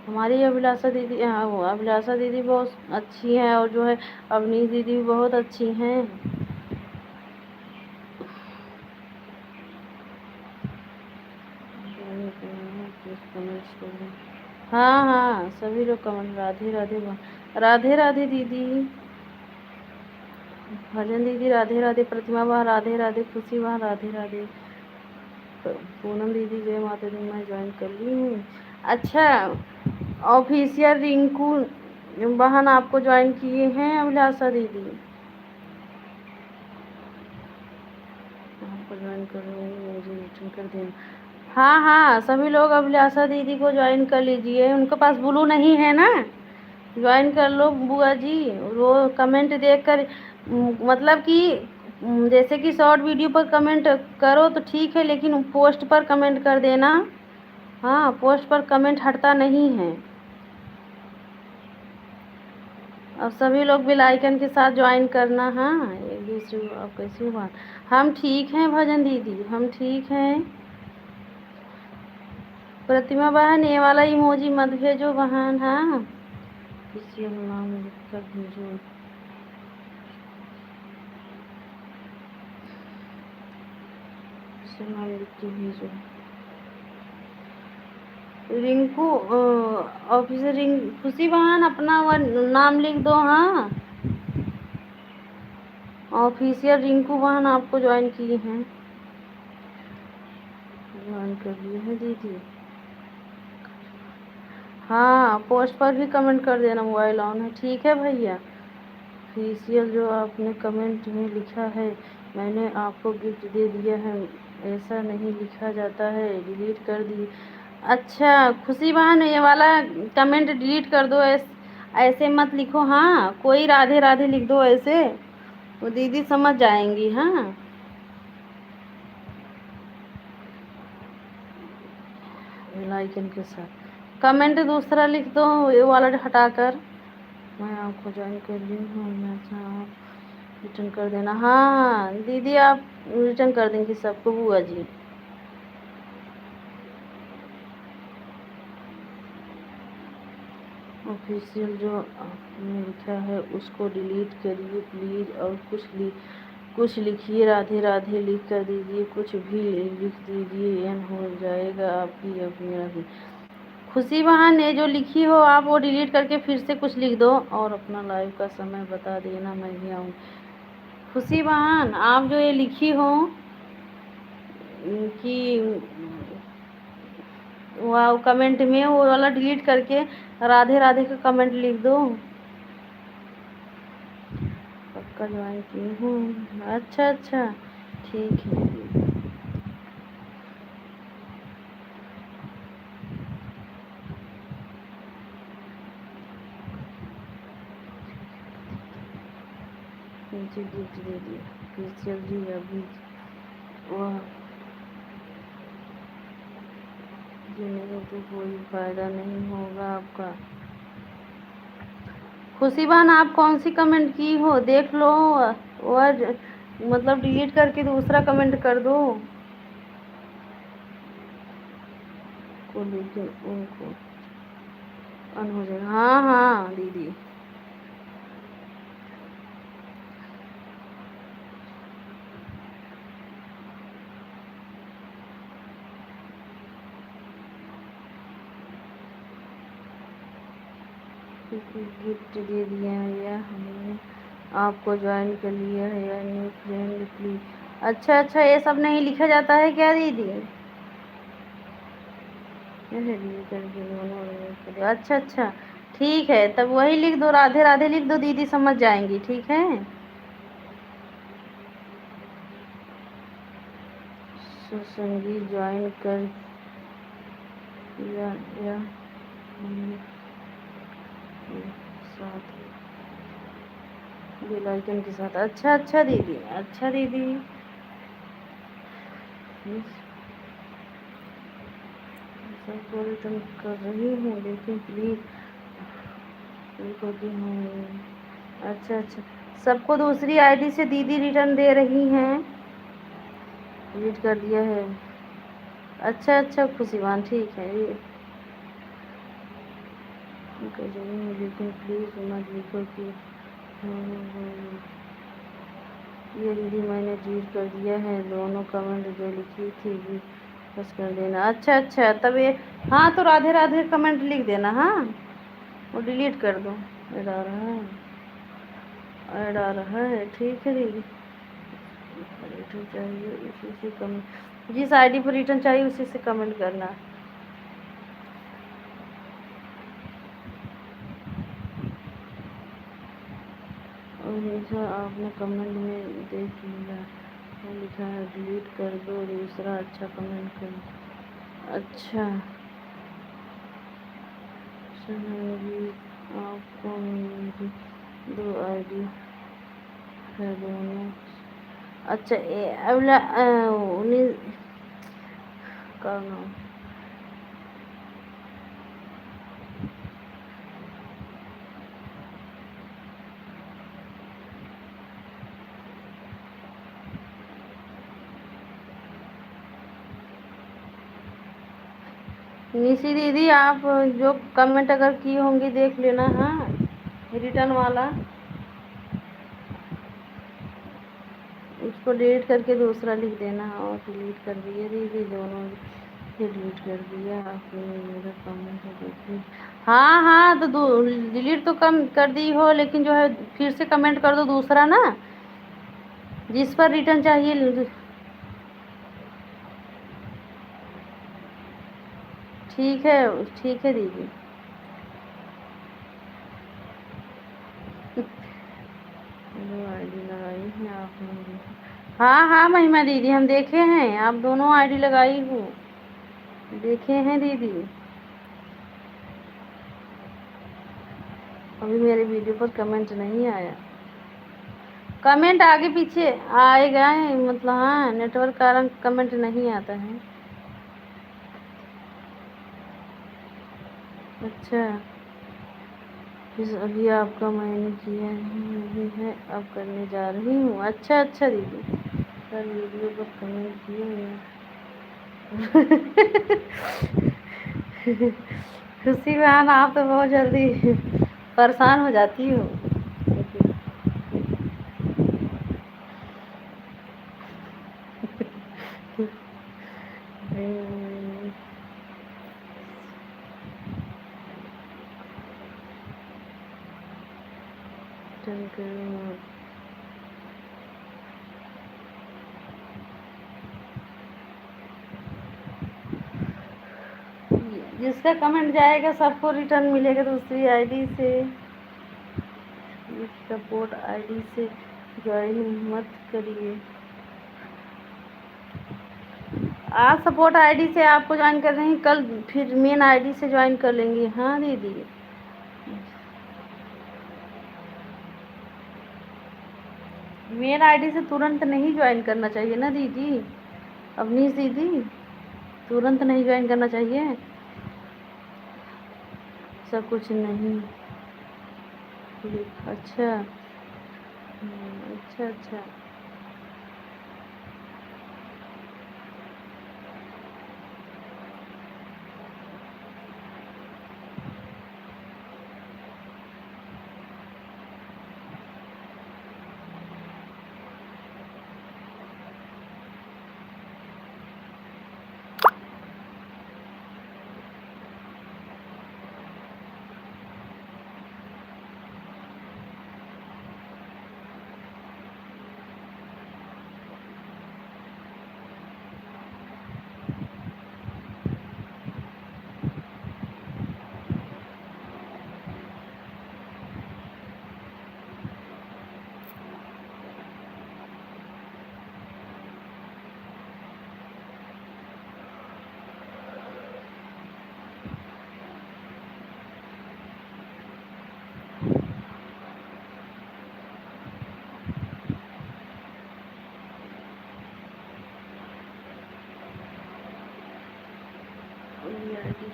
हमारी अभिलाषा दीदी, हाँ, वो अभिलाषा दीदी बहुत अच्छी हैं, और जो है अवनीश दीदी भी बहुत अच्छी हैं। हाँ हाँ, सभी लोग कमेंट राधे राधे, राधे राधे दीदी। भजन दीदी राधे राधे, प्रतिमा बहन राधे राधे, खुशी बहन राधे राधे, पूनम दीदी जय माता दी, मैं ज्वाइन कर ली हूँ। अच्छा, ऑफिशियल रिंकू बहन आपको ज्वाइन किए हैं अभिलाषा दीदी, आपको ज्वाइन कर मुझे रिटर्न कर देना। हाँ हाँ, सभी लोग अभिलाषा दीदी को ज्वाइन कर लीजिए, उनके पास ब्लू नहीं है ना, ज्वाइन कर लो बुआ जी। वो कमेंट देखकर मतलब कि जैसे कि शॉर्ट वीडियो पर कमेंट करो तो ठीक है, लेकिन पोस्ट पर कमेंट कर देना। हाँ, पोस्ट पर कमेंट हटता नहीं है। और सभी लोग बेल आइकन के साथ ज्वाइन करना। हाँ, एक दूसरे को आप कैसी बात। हम ठीक हैं भजन दीदी, हम ठीक हैं। प्रतिमा बहन ये वाला इमोजी मत भेजो बहन। हाँ, किसी नाम लिख कर भेजो। किसी नाम लिख के भेजो। रिंकू ऑफिसर खुशी बहन अपना नाम लिख दो। हाँ, ऑफिशियल रिंकू बहन आपको ज्वाइन की हैं, ज्वाइन कर लिए हैं दीदी। हाँ, पोस्ट पर भी कमेंट कर देना, मोबाइल ऑन है। ठीक है भैया। ऑफिशियल जो आपने कमेंट में लिखा है मैंने आपको गिफ्ट दे दिया है, ऐसा नहीं लिखा जाता है, डिलीट कर दी। अच्छा खुशी बहन ये वाला कमेंट डिलीट कर दो, ऐसे मत लिखो। हाँ, कोई राधे राधे लिख दो ऐसे, वो दीदी समझ जाएंगी। हाँ, बेल आइकन के साथ कमेंट दूसरा लिख दो, ये वाला हटाकर। मैं आपको ज्वाइन कर ली हूँ, मैं आप रिटर्न कर देना। हाँ दीदी आप रिटर्न कर देंगी सबको, बुआ जी। ऑफिशियल जो आपने लिखा है उसको डिलीट करिए प्लीज़, और कुछ लिखिए, राधे राधे लिख कर दीजिए, कुछ भी लिख दीजिए, एन हो जाएगा आपकी अपनी राधे। खुशी बहन ये जो लिखी हो आप वो डिलीट करके फिर से कुछ लिख दो, और अपना लाइव का समय बता देना, मैं भी आऊँ। खुशी बहन आप जो ये लिखी हो कि वाह कमेंट में, वो वाला डिलीट करके राधे राधे का कमेंट लिख दो। पक्का ज्वाइन की हूँ। अच्छा अच्छा ठीक है। नीचे गिफ्ट दे दिया ऑफिशियल जी अभी। वाह जी, नहीं तो कोई फ़ायदा नहीं होगा आपका। खुशी बहन आप कौन सी कमेंट की हो देख लो, और मतलब डिलीट करके दूसरा कमेंट कर दो को, लेकिन उनको अन हो जाएगा। हाँ हाँ दीदी, गिफ्ट दे दिया है या हमने आपको ज्वाइन कर लिया है या न्यू फ्रेंड प्लीज। अच्छा अच्छा ये सब नहीं लिखा जाता है क्या दीदी? अच्छा अच्छा ठीक है, तब वही लिख दो, राधे राधे लिख दो, दीदी समझ जाएंगी। ठीक है। सुसंगी ज्वाइन कर या हमने साथ बेल आइकन के साथ। अच्छा अच्छा दीदी, अच्छा दीदी। सबको रिटर्न कर रही हूँ लेकिन प्लीज़ करती हूँ। अच्छा अच्छा सबको दूसरी आईडी से दीदी रिटर्न दे रही हैं, डिलीट कर दिया है। अच्छा अच्छा खुशीवान ठीक है ये कर रही हूँ लेकिन प्लीज़ मत लिखो कि ये दीदी मैंने डिलीट कर दिया है, दोनों कमेंट जो लिखी थी बस कर देना। अच्छा अच्छा तब ये, हाँ तो राधे राधे कमेंट लिख देना। हाँ वो डिलीट कर दो, ऐड आ रहा है, ऐड आ रहा है। ठीक है दीदी, रिटर्न चाहिए उसी से कमेंट, जिस आईडी पर रिटर्न चाहिए उसी से कमेंट करना। और जैसा आपने कमेंट में देख लिया वो लिखा है डिलीट कर दो, दूसरा अच्छा कमेंट कर। अच्छा सुनेंगी आपको मेरी दो आईडी है दोनों। अच्छा ये अगला उन्हीं का नाम। निशी दीदी, आप जो कमेंट अगर की होंगी देख लेना, हाँ, रिटर्न वाला, उसको डिलीट करके दूसरा लिख देना। और डिलीट कर दिया दीदी, दोनों डिलीट कर दिया आपने मेरा कमेंट देखिए। हाँ हाँ, तो डिलीट तो कम कर दी हो, लेकिन जो है फिर से कमेंट कर दो दूसरा ना, जिस पर रिटर्न चाहिए। ठीक है, ठीक है दीदी। दो आईडी लगाई है आपने? हाँ हाँ महिमा दीदी, हम देखे हैं, आप दोनों आईडी लगाई हो, देखे हैं दीदी। अभी मेरे वीडियो पर कमेंट नहीं आया। कमेंट आगे पीछे आएगा, मतलब हाँ, नेटवर्क कारण कमेंट नहीं आता है। अच्छा, फिर अभी आपका मैंने किया नहीं है, अब करने जा रही हूँ। अच्छा अच्छा दीदी, सर वीडियो पर कमेंट किए हैं। खुशी बहन, आप तो बहुत जल्दी परेशान हो जाती हो। जिसका कमेंट जाएगा सबको रिटर्न मिलेगा दूसरी आईडी से। सपोर्ट आईडी से ज्वाइन मत करिए। आज सपोर्ट आईडी से आपको ज्वाइन कर रहे हैं, कल फिर मेन आईडी से ज्वाइन कर लेंगे। हाँ दीदी, मेन आईडी से तुरंत नहीं ज्वाइन करना चाहिए ना दीदी, अवनीश दीदी, तुरंत नहीं ज्वाइन करना चाहिए। सब कुछ नहीं। अच्छा, अच्छा अच्छा।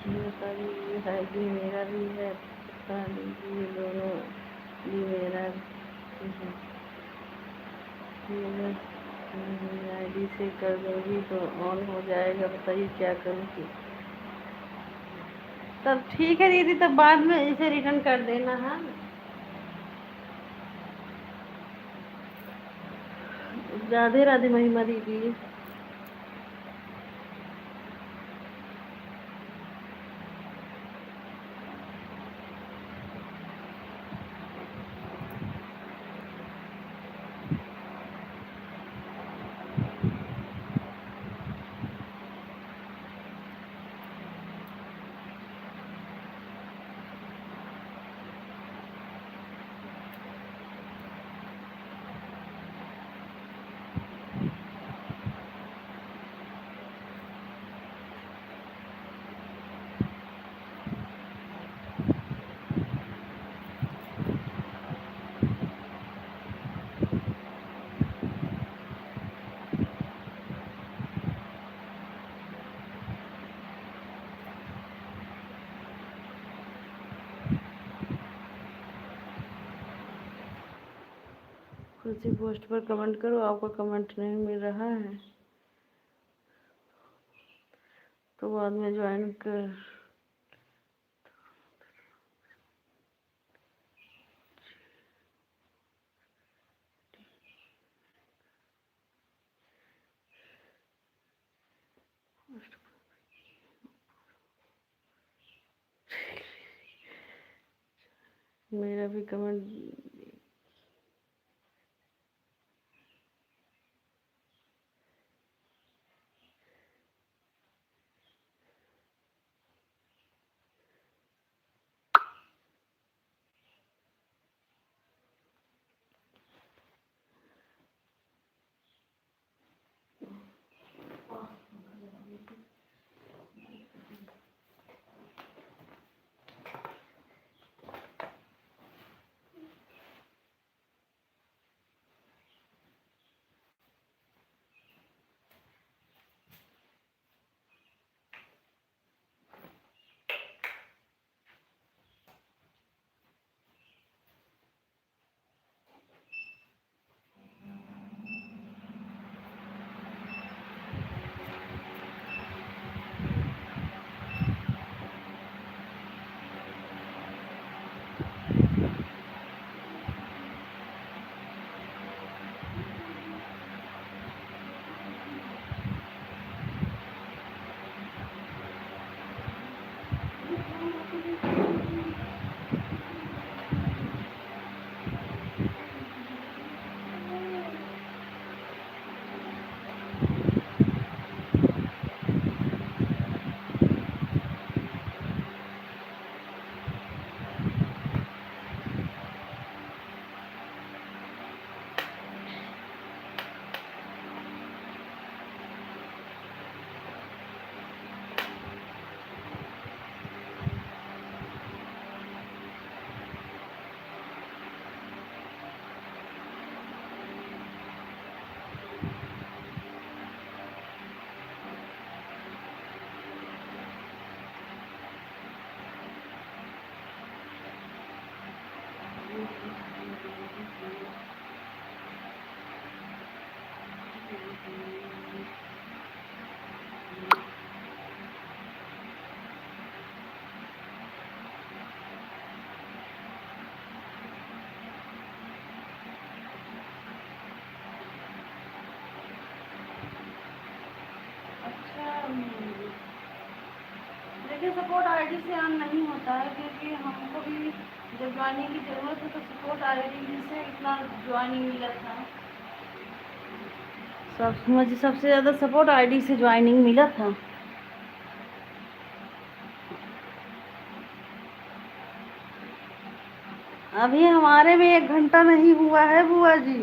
बता दीजिए, है भी मेरा भी है, बता दीजिए दोनों भी मेरा भी है। आईडी से कर दूँगी तो ऑन हो जाएगा, बताइए क्या करूँ। तब ठीक है दीदी, तब बाद में इसे रिटर्न कर देना। हाँ, राधे राधे महिमा दीदी। खुशी पोस्ट पर कमेंट करो, आपका कमेंट नहीं मिल रहा है तो तो बाद में ज्वाइन कर। मेरा भी कमेंट। देखिए सपोर्ट आईडी से ऑन नहीं होता है, क्योंकि हमको भी जब ज्वाइनिंग की ज़रूरत है तो सपोर्ट आईडी से इतना ज्वाइनिंग मिला था। मुझे सबसे ज़्यादा सपोर्ट आईडी से ज्वाइनिंग मिला था। अभी हमारे में 1 घंटा नहीं हुआ है बुआ जी।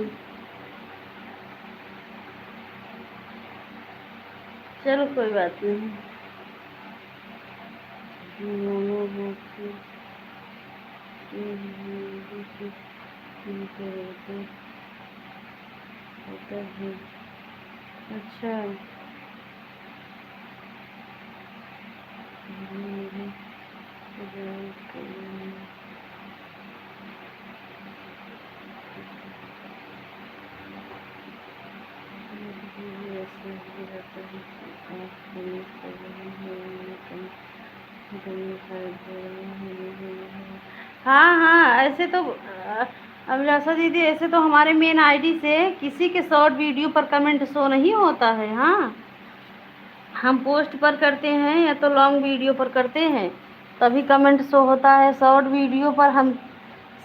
चलो कोई बात नहीं। अच्छा हाँ हाँ, ऐसे तो अभिलाषा दीदी, ऐसे तो हमारे मेन आईडी से किसी के शॉर्ट वीडियो पर कमेंट शो नहीं होता है। हाँ, हम पोस्ट पर करते हैं या तो लॉन्ग वीडियो पर करते हैं तभी कमेंट शो होता है। शॉर्ट वीडियो पर हम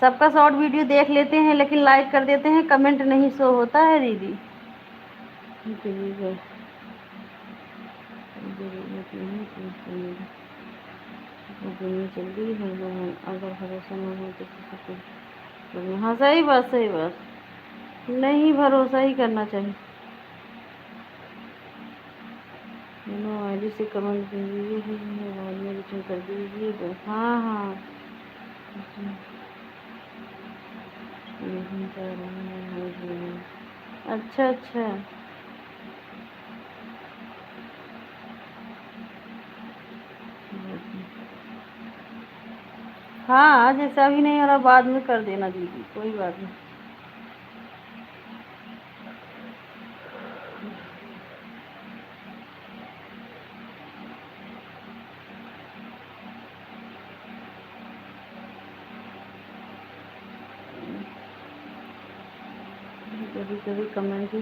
सबका शॉर्ट वीडियो देख लेते हैं लेकिन लाइक कर देते हैं, कमेंट नहीं शो होता है दीदी। जल्दी अगर भरोसा न हो तो हाँ, सही बात सही बात। नहीं, भरोसा ही करना चाहिए। आईडी से कमेंट कीजिए, बाद में रिटर्न कर दीजिए। हाँ हाँ, अच्छा अच्छा। हाँ, जैसे अभी नहीं हो रहा बाद में कर देना दीदी, कोई बात नहीं। कभी कभी कमेंट ही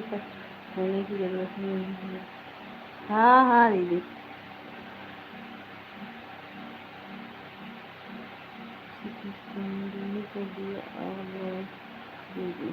होने की ज़रूरत नहीं है। हाँ हाँ दीदी। कर दिया और दीदी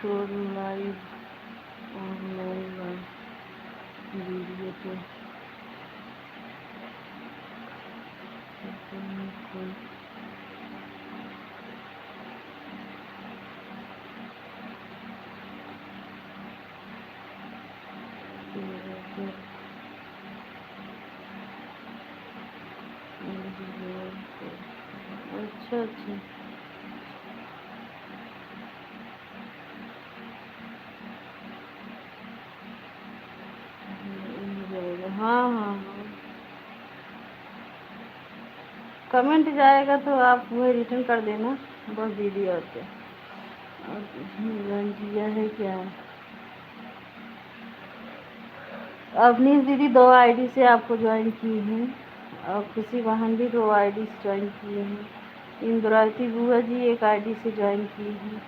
शोर लाइव ऑनलाइन वीडियो पे अच्छा अच्छा। हाँ हाँ हाँ, कमेंट जाएगा तो आप वही रिटर्न कर देना बस दीदी। और क्या, और रंजिया है क्या? अवनीश दीदी 2 आईडी से आपको ज्वाइन की हैं और खुशी वाहन भी 2 आईडी से ज्वाइन किए हैं। इंद्रावती बुआ जी 1 आईडी से ज्वाइन की हैं।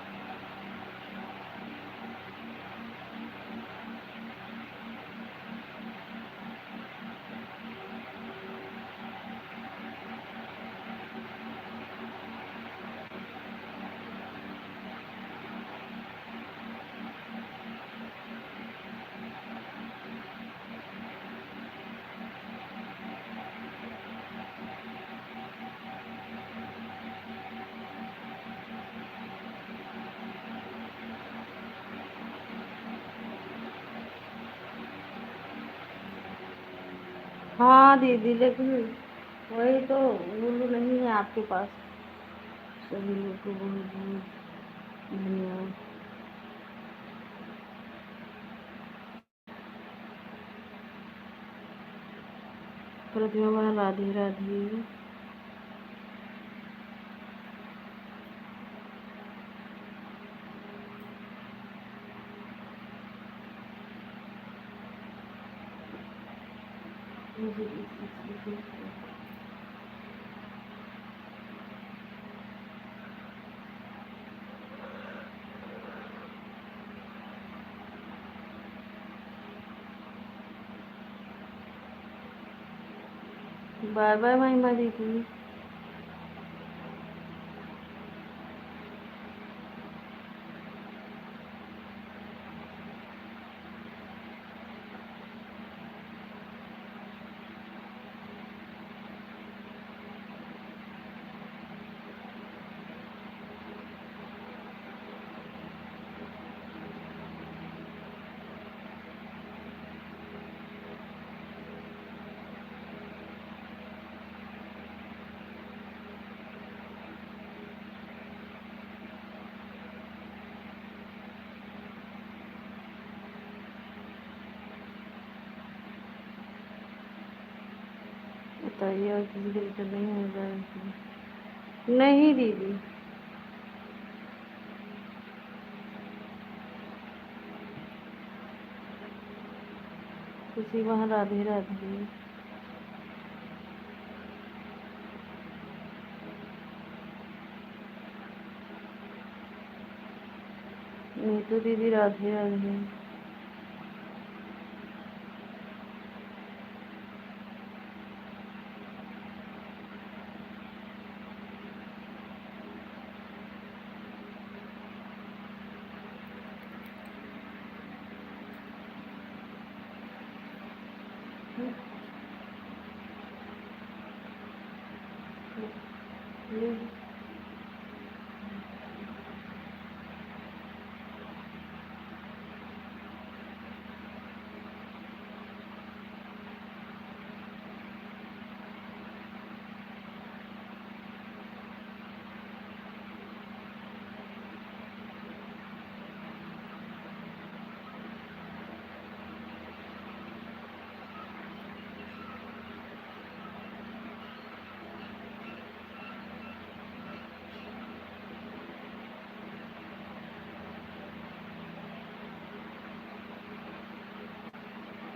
हाँ दीदी, लेकिन वही तो गुल्लू नहीं है आपके पास। सभी लोग को बहुत बहुत धन्यवाद। प्रतिभा राधे राधे। बाय बाय महिमा दीदी। बताइए और किसी के रिटर्न नहीं हो जाए? नहीं दीदी। खुशी वहाँ राधे राधे। नहीं तो दीदी राधे राधे।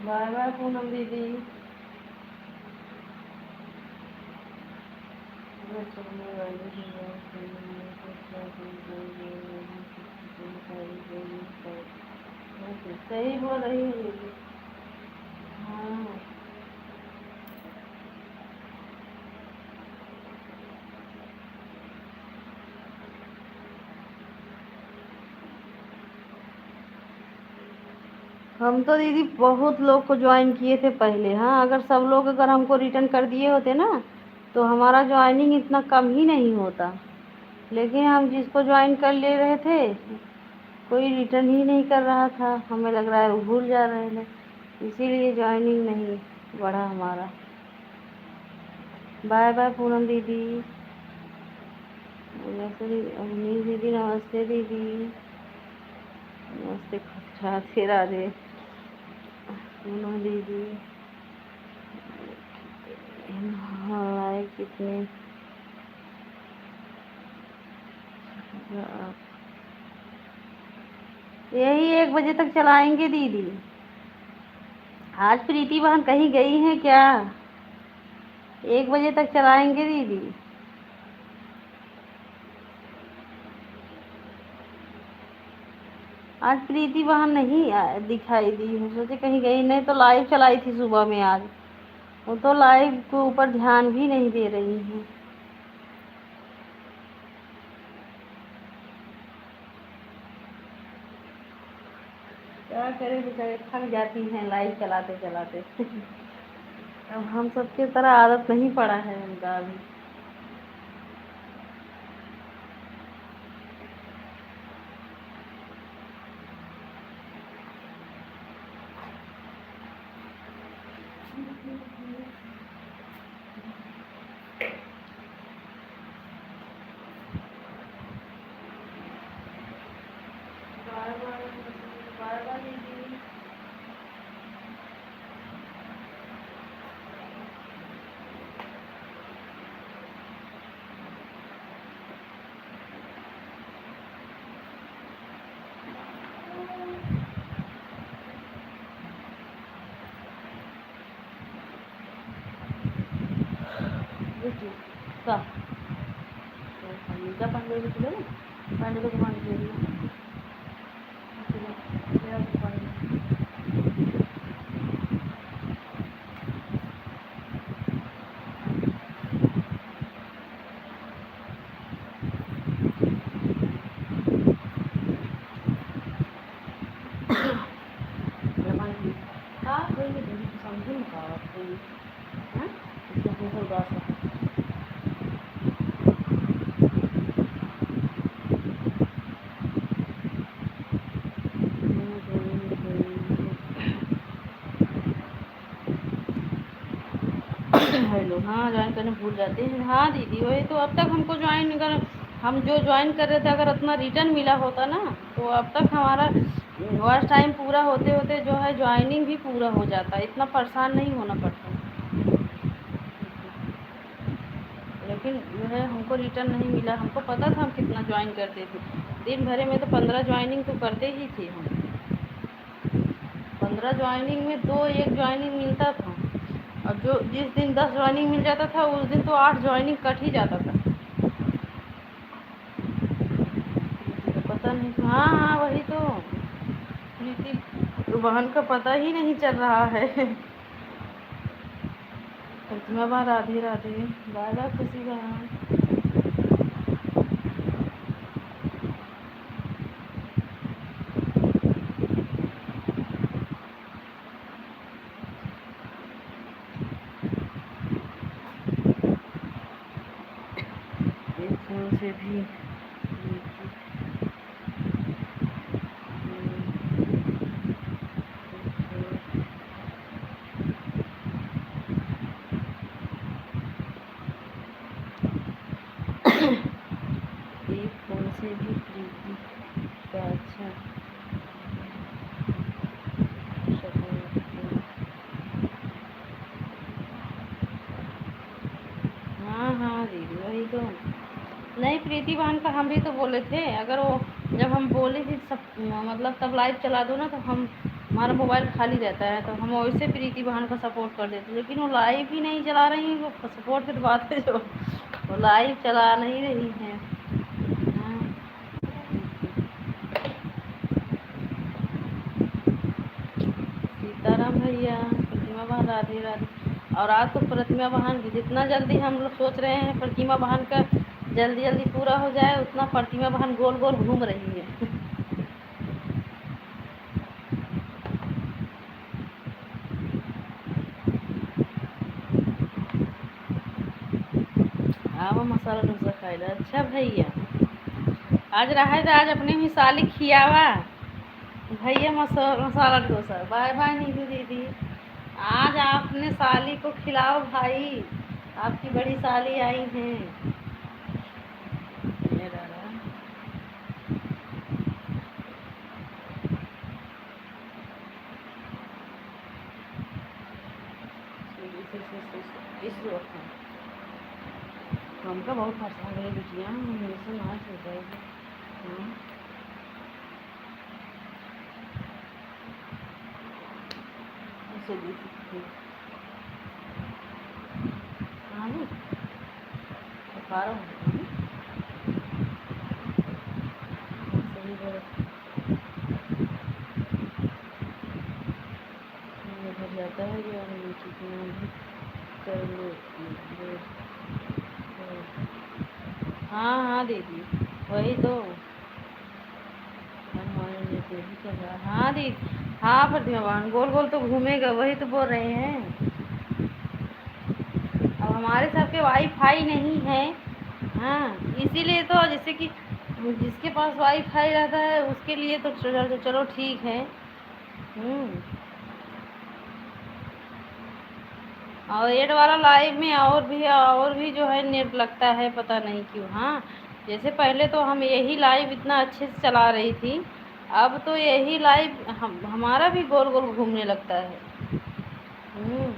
बाय बाय पूनम दीदी। सही बोल रही है दीदी। हाँ हम तो दीदी बहुत लोग को ज्वाइन किए थे पहले। हाँ, अगर सब लोग अगर हमको रिटर्न कर दिए होते ना तो हमारा ज्वाइनिंग इतना कम ही नहीं होता। लेकिन हम जिसको ज्वाइन कर ले रहे थे कोई रिटर्न ही नहीं कर रहा था। हमें लग रहा है वो भूल जा रहे हैं, इसीलिए ज्वाइनिंग नहीं बढ़ा हमारा। बाय बाय पूनम दीदी। नमस्ते अवनी दीदी। नमस्ते दीदी। नमस्ते। राधे राधे पूनम दीदी। हाँ कितने यही 1 बजे तक चलाएंगे दीदी। आज प्रीति बहन कहीं गई हैं क्या? 1 बजे तक चलाएंगे दीदी। आज प्रीति बहन नहीं दिखाई दी है, सोचे कहीं गई। नहीं तो लाइव चलाई थी सुबह में आज। वो तो लाइव के ऊपर ध्यान भी नहीं दे रही है। क्या करें बेचारे, थक जाती हैं लाइव चलाते चलाते। अब हम सबके तरह आदत नहीं पड़ा है उनका अभी। बार बार बार बार दीदी। का मीठा पानी दे किलो ना पानी को पानी दे दिया। हाँ कोई नहीं समझी ना कोई। हाँ इसको होगा हेलो। हाँ ज्वाइन करने भूल जाते हैं। हाँ दीदी वही तो, अब तक हमको ज्वाइन अगर हम जो ज्वाइन कर रहे थे अगर उतना रिटर्न मिला होता ना तो अब तक हमारा वॉच टाइम पूरा होते होते जो है ज्वाइनिंग भी पूरा हो जाता, इतना परेशान नहीं होना पड़ता। लेकिन जो है हमको रिटर्न नहीं मिला। हमको पता था हम कितना ज्वाइन करते थे। दिन भरे में तो 15 ज्वाइनिंग तो करते ही थे हम। 15 ज्वाइनिंग में 1 ज्वाइनिंग मिलता था। और जो जिस दिन 10 ज्वाइनिंग मिल जाता था उस दिन तो 8 ज्वाइनिंग कट ही जाता था। तो पता नहीं। हाँ हाँ वही तो प्रीति बहन का पता ही नहीं चल रहा है। प्रतिमा बा राधे राधे। बाय बाय खुशी बहन। एक फोन से भी एक फोन से भी प्रीति का अच्छा हाँ हाँ दीदी वही तो। नहीं प्रीति बहन का हम भी तो बोले थे, अगर वो जब हम बोले थे सब मतलब तब लाइव चला दो ना तो हम हमारा मोबाइल खाली रहता है तो हम वैसे प्रीति बहन को सपोर्ट कर देते, लेकिन वो लाइव ही नहीं चला रही हैं। वो सपोर्ट की तो बात है, जो वो लाइव चला नहीं रही हैं। हाँ, सीताराम भैया, प्रतिमा बहन, राधे राधे। और आज तो प्रतिमा बहन की जितना जल्दी हम लोग सोच रहे हैं प्रतिमा बहन का जल्दी जल्दी पूरा हो जाए, उतना प्रतिमा बहन गोल गोल घूम रही है। आवा मसाला डोसा खाइला। अच्छा भैया, आज रहा है तो आज अपने भी साली खियावा भैया मसाला डोसा। बाय बाय नीतू दीदी, आज आपने साली को खिलाओ भाई, आपकी बड़ी साली आई हैं। ये रहा। हमका बहुत फंसा गए बिटिया, मेरे से नाश हो जाएगी। हाँ, ऐसे देखिए। हाँ जी, खा रहा हूँ। सही बोले। घर जाता है कि और कितना भी कर लो। हाँ हाँ दीदी, वही तो हमारे लिए तो यही कर रहा है। हाँ दीदी, हाँ प्रतिमा बहन गोल गोल तो घूमेगा, वही तो बोल रहे हैं। अब हमारे सबके वाईफाई नहीं है। हाँ, इसीलिए तो जैसे कि जिसके पास वाईफाई रहता है उसके लिए तो चलो ठीक है। हम्म। और एड वाला लाइव में और भी जो है नेट लगता है, पता नहीं क्यों। हाँ, जैसे पहले तो हम यही लाइव इतना अच्छे से चला रही थी, अब तो यही लाइव हमारा भी गोल गोल घूमने लगता है। हम्म।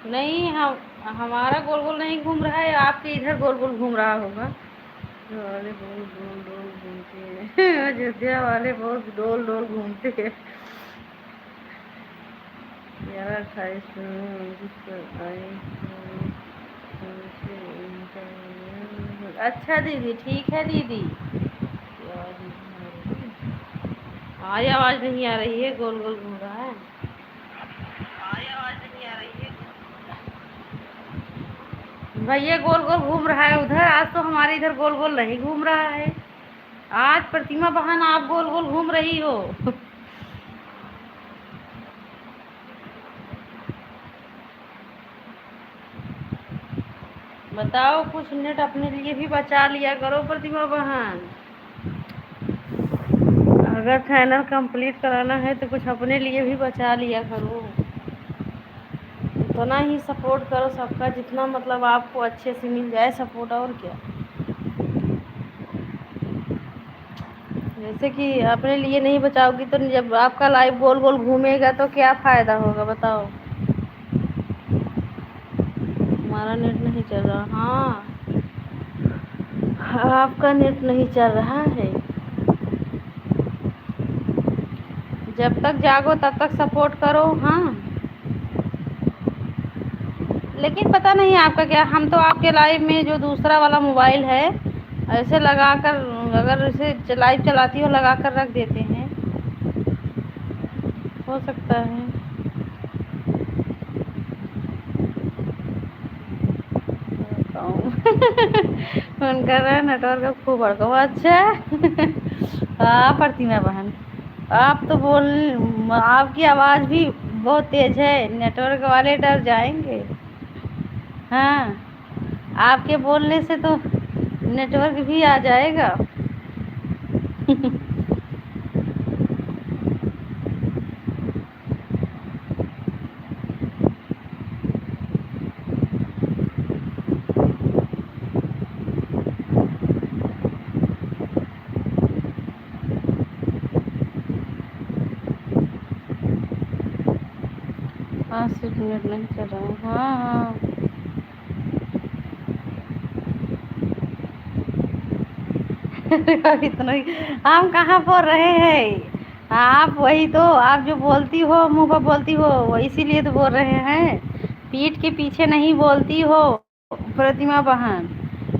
नहीं, हम हमारा गोल गोल नहीं घूम रहा है, आपके इधर गोल गोल घूम रहा होगा। वाले बहुत डोल डोल घूमते हैं अयोध्या वाले बहुत डोल डोल घूमते हैं। यार 28 अच्छा दीदी, ठीक है दीदी। हमारी आवाज़ नहीं आ रही है, गोल गोल घूम रहा है। हमारी आवाज़ नहीं आ रही है भैया, गोल गोल घूम रहा है उधर। आज तो हमारे इधर गोल गोल नहीं घूम रहा है। आज प्रतिमा बहन आप गोल गोल घूम रही हो बताओ, कुछ नेट अपने लिए भी बचा लिया करो प्रतिमा बहन। अगर चैनल कंप्लीट कराना है तो कुछ अपने लिए भी बचा लिया करो। उतना ही सपोर्ट करो सबका, जितना मतलब आपको अच्छे से मिल जाए सपोर्ट, और क्या। जैसे कि अपने लिए नहीं बचाओगी तो जब आपका लाइफ गोल गोल घूमेगा तो क्या फ़ायदा होगा, बताओ। हमारा नेट नहीं चल रहा। हाँ, आपका नेट नहीं चल रहा है। जब तक जागो तब तक सपोर्ट करो। हाँ, लेकिन पता नहीं आपका क्या, हम तो आपके लाइव में जो दूसरा वाला मोबाइल है ऐसे लगा कर, अगर इसे लाइव चलाती हो लगा कर रख देते हैं, हो सकता है। उनका ना नेटवर्क खूब भड़को। अच्छा हाँ प्रतिमा बहन, आप तो बोल, आपकी आवाज़ भी बहुत तेज है, नेटवर्क वाले डर जाएंगे। हाँ, आपके बोलने से तो नेटवर्क भी आ जाएगा। हाँ, सिर्फ नेट नहीं चल रहा है। हाँ हाँ, अब इतना ही हम कहाँ बोल रहे हैं। आप वही तो, आप जो बोलती हो मुंह पर बोलती हो वो इसीलिए तो बोल रहे हैं। पीठ के पीछे नहीं बोलती हो प्रतिमा बहन।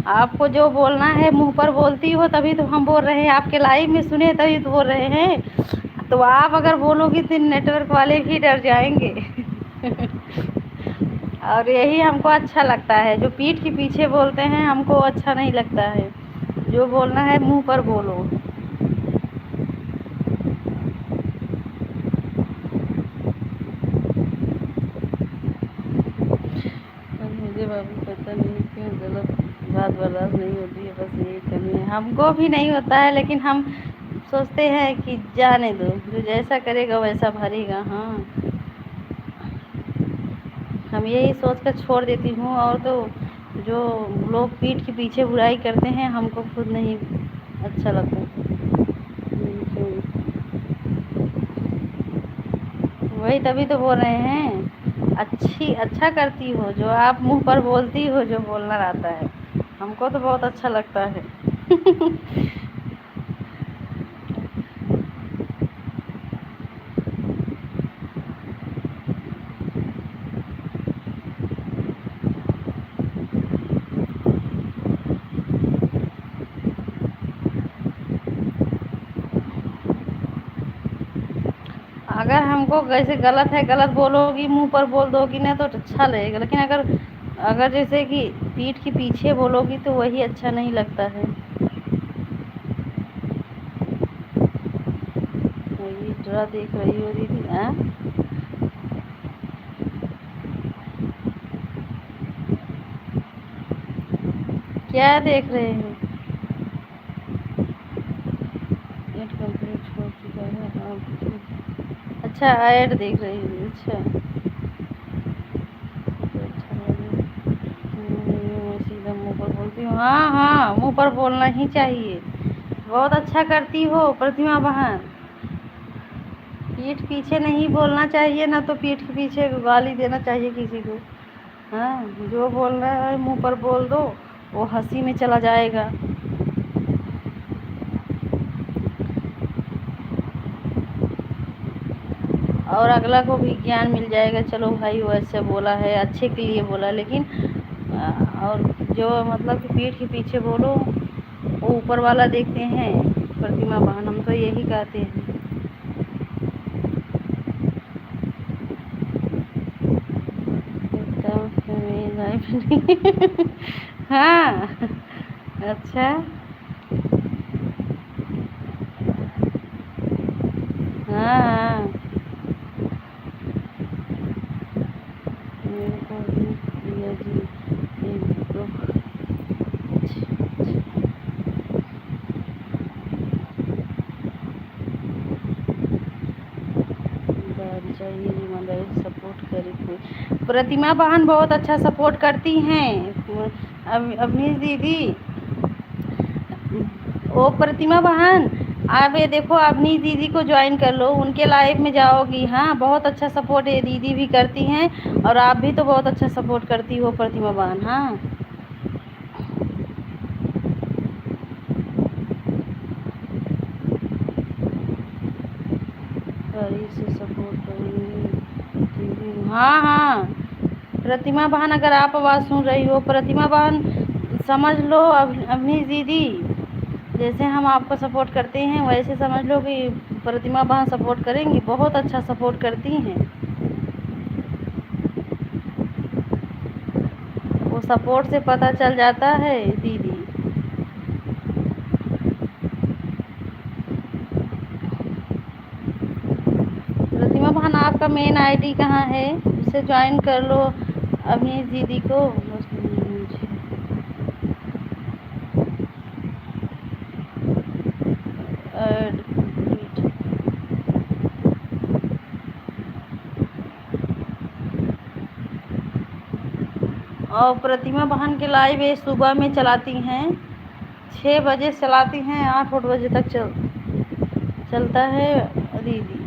आपको जो बोलना है मुंह पर बोलती हो, तभी तो हम बोल रहे हैं, आपके लाइव में सुने तभी तो बोल रहे हैं। तो आप अगर बोलोगी तो नेटवर्क वाले भी डर जाएंगे। और यही हमको अच्छा लगता है, जो पीठ के पीछे बोलते हैं हमको अच्छा नहीं लगता है। जो बोलना है मुंह पर बोलो। और मुझे बाबू पता नहीं क्यों गलत बात बर्दाश्त नहीं होती है, बस यही कमी है। हमको भी नहीं होता है, लेकिन हम सोचते हैं कि जाने दो, जो जैसा करेगा वैसा भरेगा। हाँ, हम यही सोच कर छोड़ देती हूँ। और तो जो लोग पीठ के पीछे बुराई करते हैं हमको खुद नहीं अच्छा लगता। वही तभी तो बोल रहे हैं, अच्छा करती हो, जो आप मुंह पर बोलती हो, जो बोलना आता है हमको तो बहुत अच्छा लगता है। अगर हमको कैसे गलत है गलत बोलोगी, मुंह पर बोल दोगी ना तो अच्छा लगेगा, लेकिन अगर अगर जैसे कि पीठ के पीछे बोलोगी तो वही अच्छा नहीं लगता है। ये ड्रा देख रही हो दीदी? क्या देख रहे हैं? नेट कंप्लीट हो चुका है आप? अच्छा, ऐड देख रही हूँ। अच्छा, तो अच्छा लगे। मैं सीधा मुंह पर बोलती हूँ। हाँ हाँ, मुंह पर बोलना ही चाहिए। बहुत अच्छा करती हो प्रतिमा बहन। पीठ पीछे नहीं बोलना चाहिए ना, तो पीठ के पीछे गाली देना चाहिए किसी को। हाँ, जो बोलना है मुंह पर बोल दो, वो हंसी में चला जाएगा। और अगला को भी ज्ञान मिल जाएगा, चलो भाई वो ऐसे बोला है, अच्छे के लिए बोला। लेकिन और जो मतलब कि पीठ के पीछे बोलो, वो ऊपर वाला देखते हैं। प्रतिमा बहन, हम तो यही कहते हैं। एकदम मेरी लाइफ नहीं। हाँ, अच्छा। हाँ हाँ, मेरे को भी प्रिया जी एक दो बार चाहिए ईमानदारी सपोर्ट करी कोई। प्रतिमा बहन बहुत अच्छा सपोर्ट करती हैं। अवनीश दीदी, ओ प्रतिमा बहन, आप ये देखो अवनीश दीदी को ज्वाइन कर लो, उनके लाइव में जाओगी। हाँ, बहुत अच्छा सपोर्ट ये दीदी भी करती हैं, और आप भी तो बहुत अच्छा सपोर्ट करती हो प्रतिमा बहन। हाँ, सही से सपोर्ट करेंगी दीदी। हाँ हाँ, प्रतिमा बहन, अगर आप आवाज़ सुन रही हो प्रतिमा बहन, समझ लो अवनीश दीदी, जैसे हम आपको सपोर्ट करते हैं वैसे समझ लो कि प्रतिमा बहन सपोर्ट करेंगी, बहुत अच्छा सपोर्ट करती हैं। वो सपोर्ट से पता चल जाता है दीदी। प्रतिमा बहन, आपका मेन आईडी कहाँ है? उससे ज्वाइन कर लो अवनीश दीदी को। ऐड और प्रतिमा बहन के लाइव ये सुबह में चलाती हैं, 6 बजे चलाती हैं, 8 बजे तक चलता है दीदी।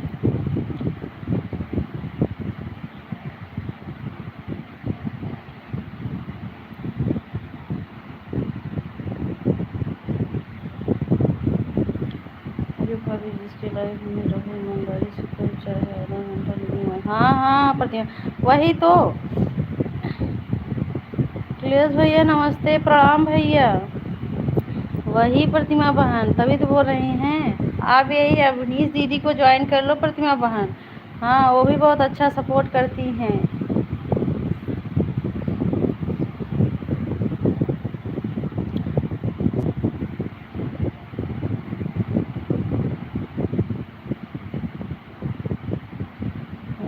कभी जिसके लाइफ में रहो ईमानदारी से करो, चाहे आधा घंटा नहीं आए। हाँ हाँ प्रतिमा, वही तो। अखिलेश भैया नमस्ते, प्रणाम भैया। वही प्रतिमा बहन, तभी तो बोल रहे हैं आप, यही अवनीश दीदी को ज्वाइन कर लो प्रतिमा बहन। हाँ वो भी बहुत अच्छा सपोर्ट करती हैं।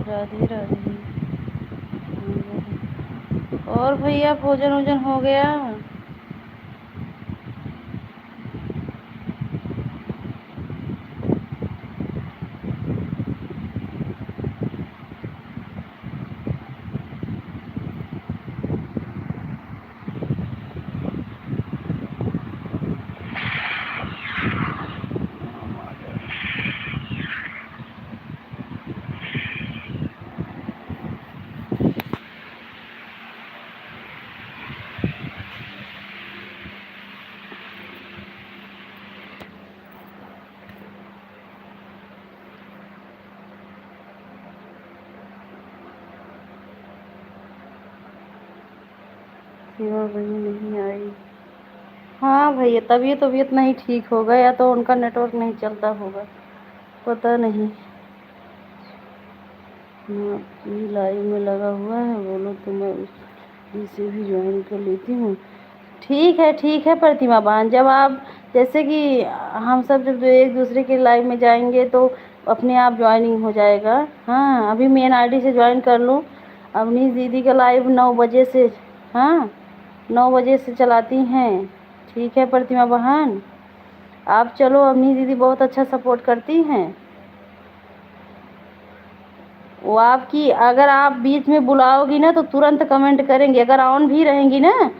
राधे राधे। और भैया भोजन वोजन हो गया? सीमा भैया नहीं आई। हाँ भैया, तबीयत तबीयत नहीं ठीक होगा, या तो उनका नेटवर्क नहीं चलता होगा, पता नहीं। हाँ लाइव में लगा हुआ है, बोलो तो मैं इसे भी ज्वाइन कर लेती हूँ। ठीक है प्रतिमा बहन, जब आप जैसे कि हम सब जब एक दूसरे के लाइव में जाएंगे तो अपने आप ज्वाइनिंग हो जाएगा। हाँ अभी मेन आईडी से ज्वाइन कर लो। अवनीश दीदी का लाइव 9 बजे से, हाँ 9 बजे से चलाती हैं। ठीक है प्रतिमा बहन, आप चलो, अवनीश दीदी बहुत अच्छा सपोर्ट करती हैं। वो आपकी, अगर आप बीच में बुलाओगी ना तो तुरंत कमेंट करेंगी, अगर ऑन भी रहेंगी ना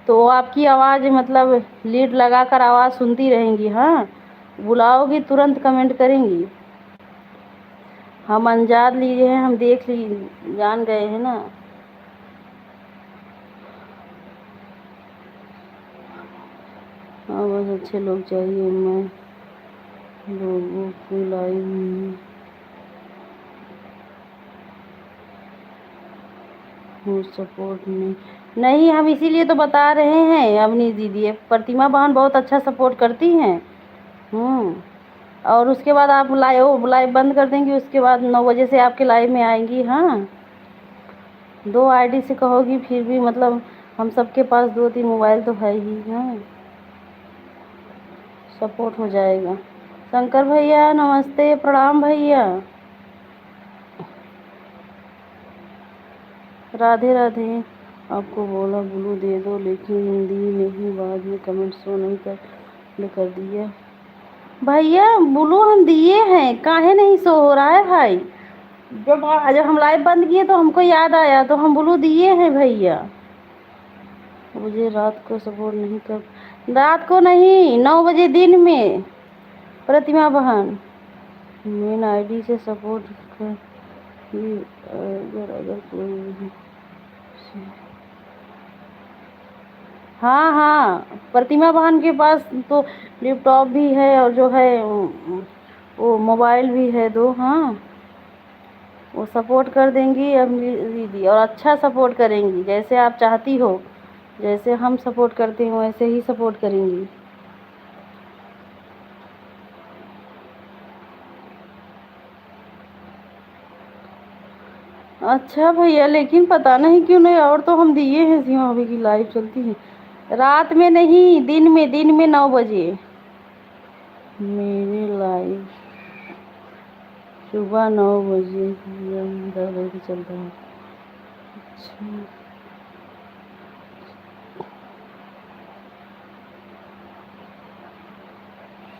तो वो आपकी आवाज़ मतलब लीड लगाकर आवाज़ सुनती रहेंगी। हाँ बुलाओगी तुरंत कमेंट करेंगी। हम अनजान लिए हैं, हम देख ली, जान गए हैं ना। हाँ बस अच्छे लोग चाहिए, मैं लोगों को लाइव हूँ सपोर्ट में नहीं, हम इसीलिए तो बता रहे हैं अवनीश दीदी, प्रतिमा बहन बहुत अच्छा सपोर्ट करती हैं। और उसके बाद आप लाइव बंद कर देंगी, उसके बाद 9 बजे से आपके लाइव में आएंगी। हाँ 2 आईडी से कहोगी फिर भी मतलब हम सबके पास 2-3 मोबाइल तो है ही। हाँ सपोर्ट हो जाएगा। शंकर भैया नमस्ते, प्रणाम भैया। राधे राधे। आपको बोला ब्लू दे दो, लेकिन हिंदी नहीं, बाद में कमेंट शो नहीं कर दिया। भैया ब्लू हम दिए हैं, काहे नहीं शो हो रहा है भाई? जब हम लाइव बंद किए तो हमको याद आया तो हम ब्लू दिए हैं भैया। मुझे रात को सपोर्ट नहीं कर, रात को नहीं, 9 बजे दिन में प्रतिमा बहन। मेन आईडी से सपोर्ट कर, अगर कोई। हाँ हाँ प्रतिमा बहन के पास तो लैपटॉप भी है और जो है वो मोबाइल भी है 2। हाँ वो सपोर्ट कर देंगी अपनी दीदी, और अच्छा सपोर्ट करेंगी, जैसे आप चाहती हो, जैसे हम सपोर्ट करते हैं वैसे ही सपोर्ट करेंगी। अच्छा भैया, लेकिन पता नहीं क्यों नहीं, और तो हम दिए हैं, सीमा भाभी की लाइव चलती है रात में नहीं, दिन में 9 बजे मेरे लाइव, सुबह 9 बजे 10 बजे चलता है। अच्छा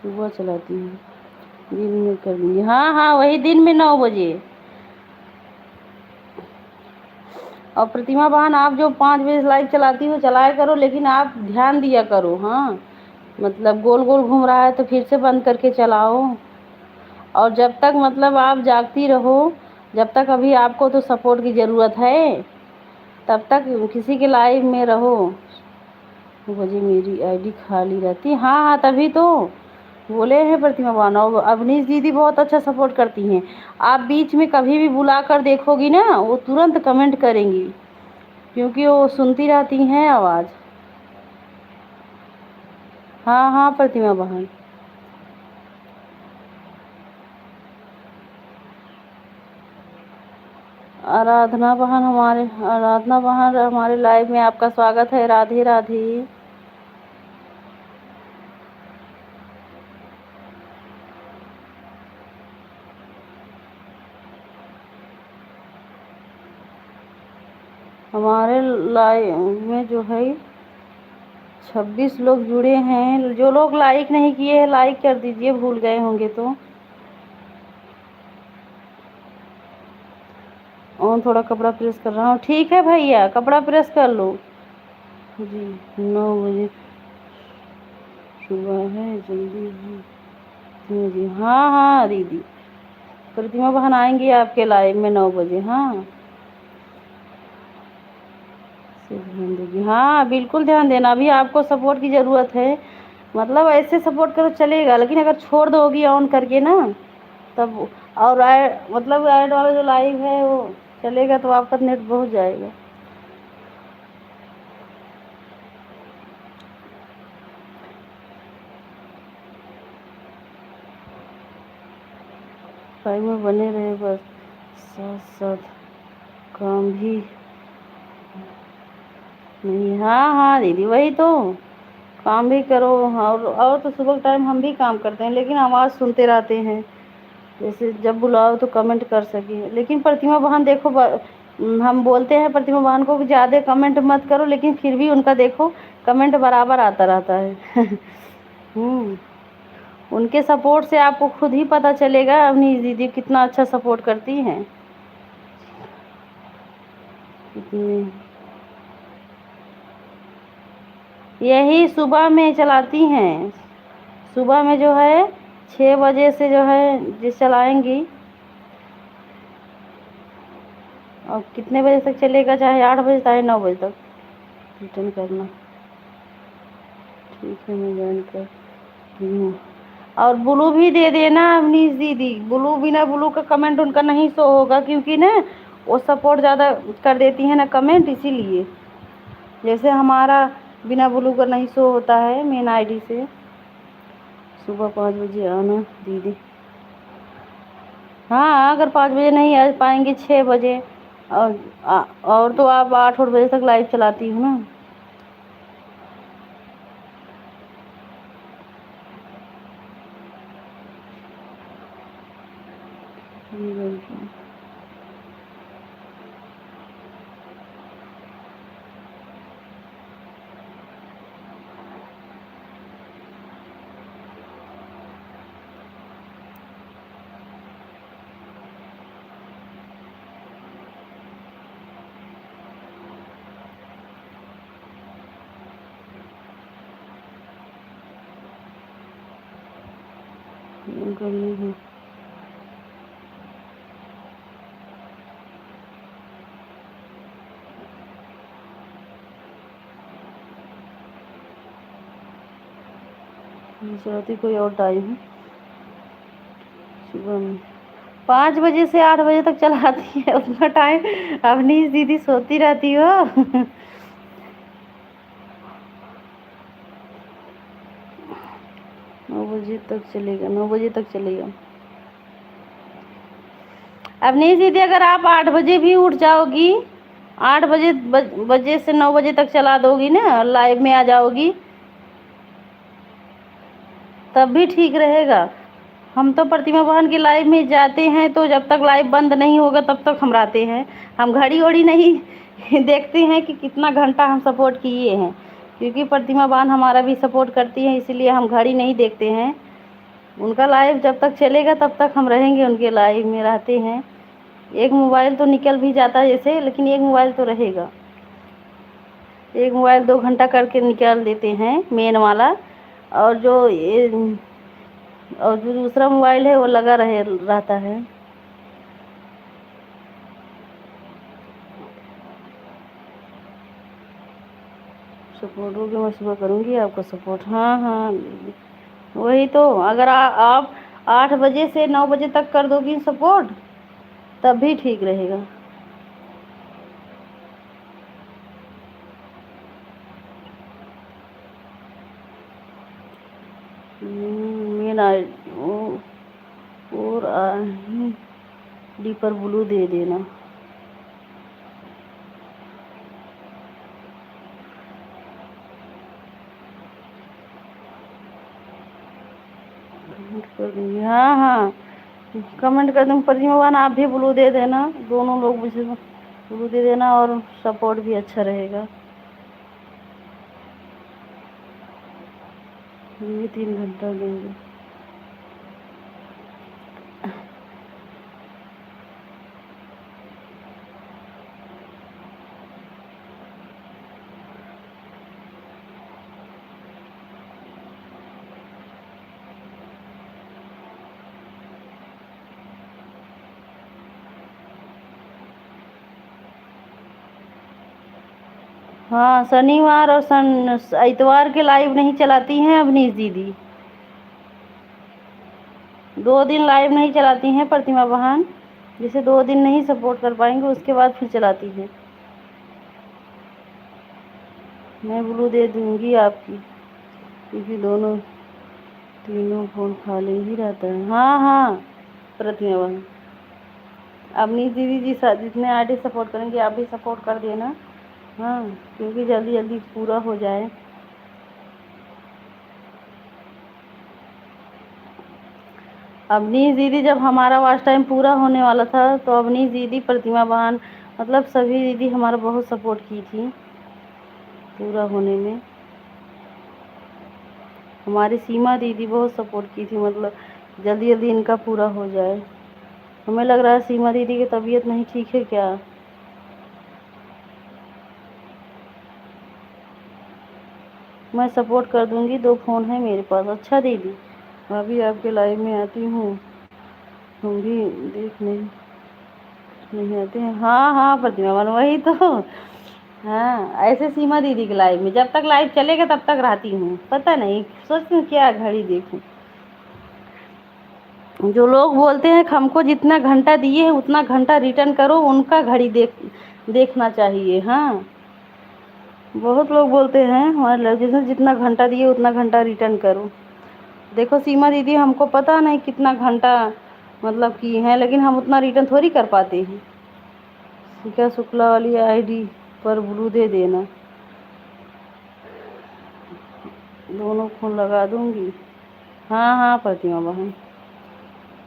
सुबह चलाती हूँ, दिन में कर दूँगी। हाँ हाँ वही दिन में 9 बजे। और प्रतिमा बहन आप जो 5 बजे लाइव चलाती हो चलाया करो, लेकिन आप ध्यान दिया करो। हाँ मतलब गोल गोल घूम रहा है तो फिर से बंद करके चलाओ। और जब तक मतलब आप जागती रहो, जब तक अभी आपको तो सपोर्ट की ज़रूरत है, तब तक किसी के लाइव में रहो। 2 बजे मेरी आईडी खाली रहती। हाँ हाँ तभी तो बोले हैं प्रतिमा बहन, और अवनीश दीदी बहुत अच्छा सपोर्ट करती हैं। आप बीच में कभी भी बुला कर देखोगी ना, वो तुरंत कमेंट करेंगी, क्योंकि वो सुनती रहती हैं आवाज़। हाँ हाँ प्रतिमा बहन। आराधना बहन हमारे लाइव में आपका स्वागत है। राधे राधे। हमारे लाइव में जो है 26 लोग जुड़े हैं। जो लोग लाइक नहीं किए हैं लाइक कर दीजिए, भूल गए होंगे तो। और थोड़ा कपड़ा प्रेस कर रहा हूँ। ठीक है भैया, कपड़ा प्रेस कर लो जी। 9 बजे सुबह है, जल्दी है जी। हाँ हाँ दीदी, प्रतिमा बहन आएंगी आपके लाइव में 9 बजे। हाँ ध्यान देगी। हाँ बिल्कुल ध्यान देना, अभी आपको सपोर्ट की ज़रूरत है। मतलब ऐसे सपोर्ट करो चलेगा, लेकिन अगर छोड़ दोगी ऑन करके ना तब, और मतलब ऐड वाला जो लाइव है वो चलेगा तो आपका नेट बहुत जाएगा। लाइव में बने रहे बस, साथ साथ काम भी नहीं। हाँ हाँ दीदी, वही तो, काम भी करो। और तो सुबह टाइम हम भी काम करते हैं, लेकिन आवाज़ सुनते रहते हैं। जैसे जब बुलाओ तो कमेंट कर सके। लेकिन प्रतिमा बहन देखो, हम बोलते हैं प्रतिमा बहन को कि ज़्यादा कमेंट मत करो, लेकिन फिर भी उनका देखो कमेंट बराबर आता रहता है। उनके सपोर्ट से आपको खुद ही पता चलेगा अवनीश दीदी कितना अच्छा सपोर्ट करती हैं। यही सुबह में चलाती हैं। सुबह में जो है 6 बजे से जो है जिस चलाएंगी, और कितने बजे तक चलेगा, चाहे 8 बजे चाहे 9 बजे तक रिटर्न करना। ठीक है, मैं ज्वाइन कर रही हूँ। और ब्लू भी दे देना अवनीश दीदी, ब्लू, बिना ब्लू का कमेंट उनका नहीं शो होगा, क्योंकि ना वो सपोर्ट ज़्यादा कर देती है ना कमेंट, इसीलिए। जैसे हमारा बिना ब्लू का नहीं शो होता है मेन आईडी से। सुबह 5 बजे आना दीदी। हाँ अगर 5 बजे नहीं आ पाएंगे 6 बजे, और तो आप 8 बजे तक लाइव चलाती हूँ ना। करनी है। चलाती कोई और टाइम है सुबह में, 5 बजे से 8 बजे तक चलाती है, उतना टाइम अवनीश दीदी सोती रहती हो। 9 बजे तक चलेगा, 9 बजे तक चलेगा। अवनीश दीदी अगर आप 8 बजे भी उठ जाओगी, 8 बजे से 9 बजे तक चला दोगी ना, लाइव में आ जाओगी, तब भी ठीक रहेगा। हम तो प्रतिमा बहन की लाइव में जाते हैं तो जब तक लाइव बंद नहीं होगा तब तक हम रहते हैं। हम घड़ी वड़ी नहीं देखते हैं कि कितना घंटा हम सपोर्ट किए हैं, क्योंकि प्रतिमा बहन हमारा भी सपोर्ट करती है, इसीलिए हम घड़ी नहीं देखते हैं। उनका लाइव जब तक चलेगा तब तक हम रहेंगे, उनके लाइव में रहते हैं। एक मोबाइल तो निकल भी जाता है जैसे, लेकिन एक मोबाइल तो रहेगा। एक मोबाइल 2 घंटा करके निकाल देते हैं मेन वाला, और जो दूसरा मोबाइल है वो लगा रहता है। सपोर्ट होगी, मैं सुबह करूँगी आपको सपोर्ट। हाँ हाँ वही तो, अगर आप 8 बजे से 9 बजे तक कर दोगी सपोर्ट तब भी ठीक रहेगा। मेन आई और डी पर ब्लू दे देना। कमेंट कर दूँगी, हाँ हाँ कमेंट कर दूँगी। प्रतिमा आप भी ब्लू दे देना, दोनों लोग मुझे ब्लू दे देना और सपोर्ट भी अच्छा रहेगा। ये 3 घंटा देंगे। हाँ शनिवार और इतवार के लाइव नहीं चलाती हैं अवनीश दीदी, 2 दिन लाइव नहीं चलाती हैं प्रतिमा बहन। जैसे 2 दिन नहीं सपोर्ट कर पाएंगे उसके बाद फिर चलाती हैं। मैं ब्लू दे दूंगी आपकी, क्योंकि तीनों फोन खाली ही रहता है। हाँ हाँ प्रतिमा बहन, अवनीश दीदी जी जितने आईडी सपोर्ट करेंगे आप भी सपोर्ट कर देना। हाँ क्योंकि जल्दी जल्दी पूरा हो जाए। अवनीश दीदी जब हमारा वॉच टाइम पूरा होने वाला था तो अवनीश दीदी, प्रतिमा बहन, मतलब सभी दीदी हमारा बहुत सपोर्ट की थी पूरा होने में। हमारी सीमा दीदी बहुत सपोर्ट की थी, मतलब जल्दी जल्दी इनका पूरा हो जाए। हमें लग रहा है सीमा दीदी की तबीयत नहीं ठीक है क्या। मैं सपोर्ट कर दूंगी, 2 फ़ोन है मेरे पास। अच्छा दीदी, अभी आपके लाइव में आती हूँ, हम भी देखने नहीं आते हैं। हाँ हाँ प्रतिमा बहन वही तो। हाँ ऐसे सीमा दीदी के लाइव में जब तक लाइव चलेगा तब तक रहती हूँ, पता नहीं सोचती हूँ क्या घड़ी देखूँ। जो लोग बोलते हैं कि हमको जितना घंटा दिए हैं उतना घंटा रिटर्न करो, उनका घड़ी देखना चाहिए। हाँ बहुत लोग बोलते हैं हमारे लड़के जिसने जितना घंटा दिए उतना घंटा रिटर्न करो। देखो सीमा दीदी हमको पता नहीं कितना घंटा मतलब की है, लेकिन हम उतना रिटर्न थोड़ी कर पाते हैं। शिखा शुक्ला वाली आईडी पर ब्लू दे देना, दोनों फोन लगा दूंगी। हाँ हाँ प्रतिमा बहन,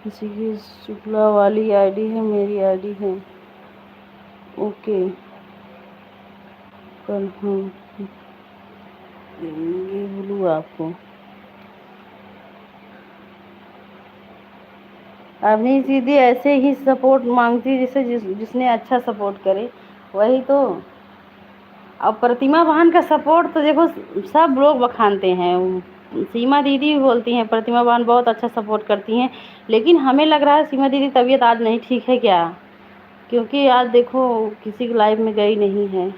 किसी की शुक्ला वाली आईडी है, मेरी आईडी है। ओके कल हम देंगे ब्लू आपको। अवनीश दीदी ऐसे ही सपोर्ट मांगती है जिसे जिसने अच्छा सपोर्ट करे, वही तो। अब प्रतिमा बहन का सपोर्ट तो देखो सब लोग बखानते हैं। सीमा दीदी भी बोलती हैं प्रतिमा बहन बहुत अच्छा सपोर्ट करती हैं, लेकिन हमें लग रहा है सीमा दीदी तबीयत आज नहीं ठीक है क्या, क्योंकि आज देखो किसी के लाइव में गई नहीं है।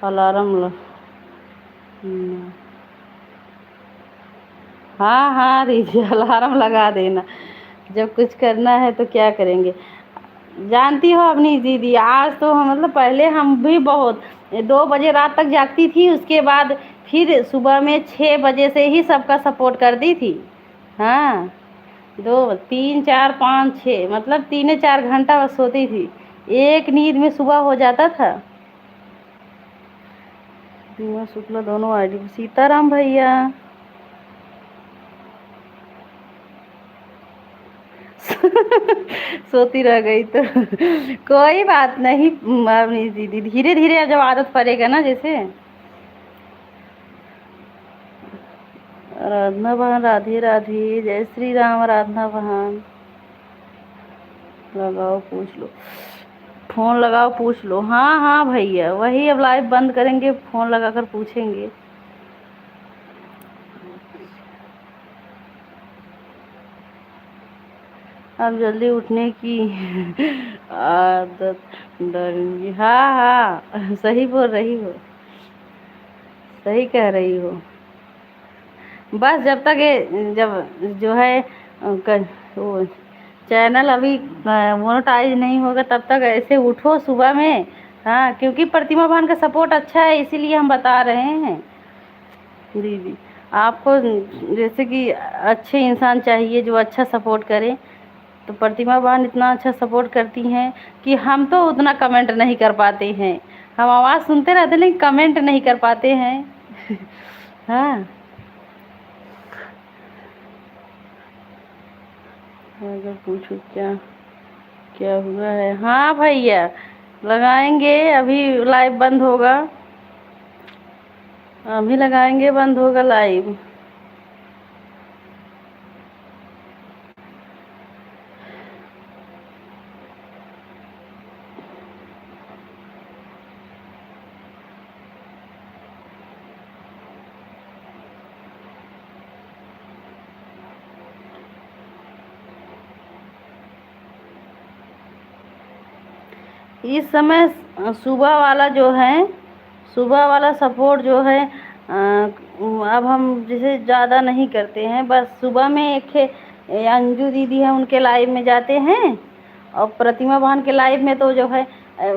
अलार्म हाँ हाँ दीदी अलार्म लगा देना, जब कुछ करना है तो क्या करेंगे। जानती हो अपनी दीदी, आज तो हम मतलब पहले हम भी बहुत 2 बजे रात तक जागती थी, उसके बाद फिर सुबह में 6 बजे से ही सबका सपोर्ट कर दी थी। हाँ 2 3 4 5 6 मतलब 3 4 घंटा बस सोती थी, एक नींद में सुबह हो जाता था। सीमा शुक्ला दोनों आईडी, सीताराम भैया सोती रह गई तो कोई बात नहीं अपनी दीदी, धीरे धीरे जब आदत पड़ेगा ना। जैसे आराधना बहन राधे राधे, जय श्री राम। आराधना बहन लगाओ पूछ लो, फोन लगाओ पूछ लो। हाँ हाँ भैया वही, अब लाइव बंद करेंगे फोन लगाकर पूछेंगे। अब जल्दी उठने की आदत डालूंगी। हाँ हाँ सही बोल रही हो, सही कह रही हो। बस जब तक ये जब जो है वो चैनल अभी मोनेटाइज नहीं होगा तब तक ऐसे उठो सुबह में। हाँ, क्योंकि प्रतिमा बहन का सपोर्ट अच्छा है इसीलिए हम बता रहे हैं दीदी। आपको जैसे कि अच्छे इंसान चाहिए जो अच्छा सपोर्ट करे, तो प्रतिमा बहन इतना अच्छा सपोर्ट करती हैं कि हम तो उतना कमेंट नहीं कर पाते हैं। हम आवाज़ सुनते रहते हैं लेकिन कमेंट नहीं कर पाते हैं। हाँ, अगर पूछो क्या क्या हुआ है। हाँ भैया, लगाएंगे। अभी लाइव बंद होगा, अभी लगाएंगे, बंद होगा लाइव। इस समय सुबह वाला जो है, सुबह वाला सपोर्ट जो है अब हम जैसे ज़्यादा नहीं करते हैं। बस सुबह में एक अंजू दीदी है, उनके लाइव में जाते हैं। और प्रतिमा बहन के लाइव में तो जो है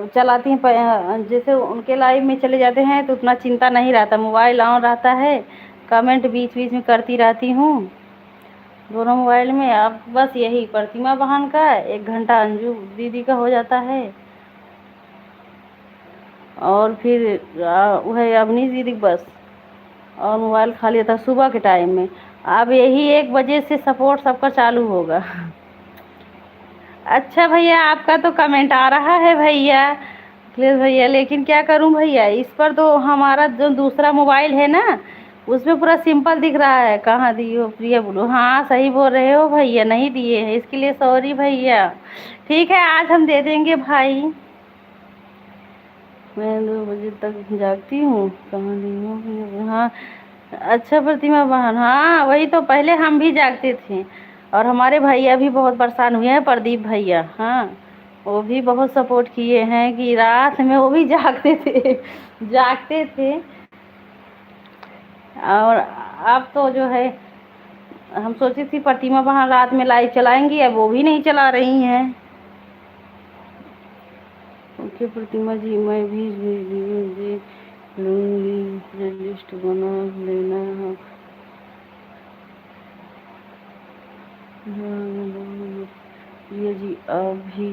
चलाती हैं जैसे उनके लाइव में चले जाते हैं तो उतना चिंता नहीं रहता, मोबाइल ऑन रहता है, कमेंट बीच बीच में करती रहती हूँ दोनों मोबाइल में। अब बस यही प्रतिमा बहन का 1 घंटा अंजू दीदी का हो जाता है, और फिर वह अवनी दीदी बस, और मोबाइल खाली था सुबह के टाइम में। अब यही 1 बजे से सपोर्ट सबका चालू होगा। अच्छा भैया, आपका तो कमेंट आ रहा है भैया, अखिलेश भैया, लेकिन क्या करूं भैया, इस पर तो हमारा जो दूसरा मोबाइल है ना, उसमें पूरा सिंपल दिख रहा है। कहाँ दी हो प्रिया बोलो। हाँ सही बोल रहे हो भैया, नहीं दिए हैं, इसके लिए सॉरी भैया। ठीक है, आज हम दे देंगे भाई। मैं 2 बजे तक जागती हूँ, कहाँ दी हो। हाँ, अच्छा प्रतिमा बहन, हाँ वही तो, पहले हम भी जागते थे, और हमारे भैया भी बहुत परेशान हुए हैं, प्रदीप भैया। हाँ, वो भी बहुत सपोर्ट किए हैं कि रात में वो भी जागते थे। जागते थे। और अब तो जो है हम सोची थी प्रतिमा बहन रात में लाइव चलाएंगी, अब वो भी नहीं चला रही हैं। ओके प्रतिमा जी, मैं भी वीडियो देख लूँगी, प्लेलिस्ट बना लेना। ये जी आप भी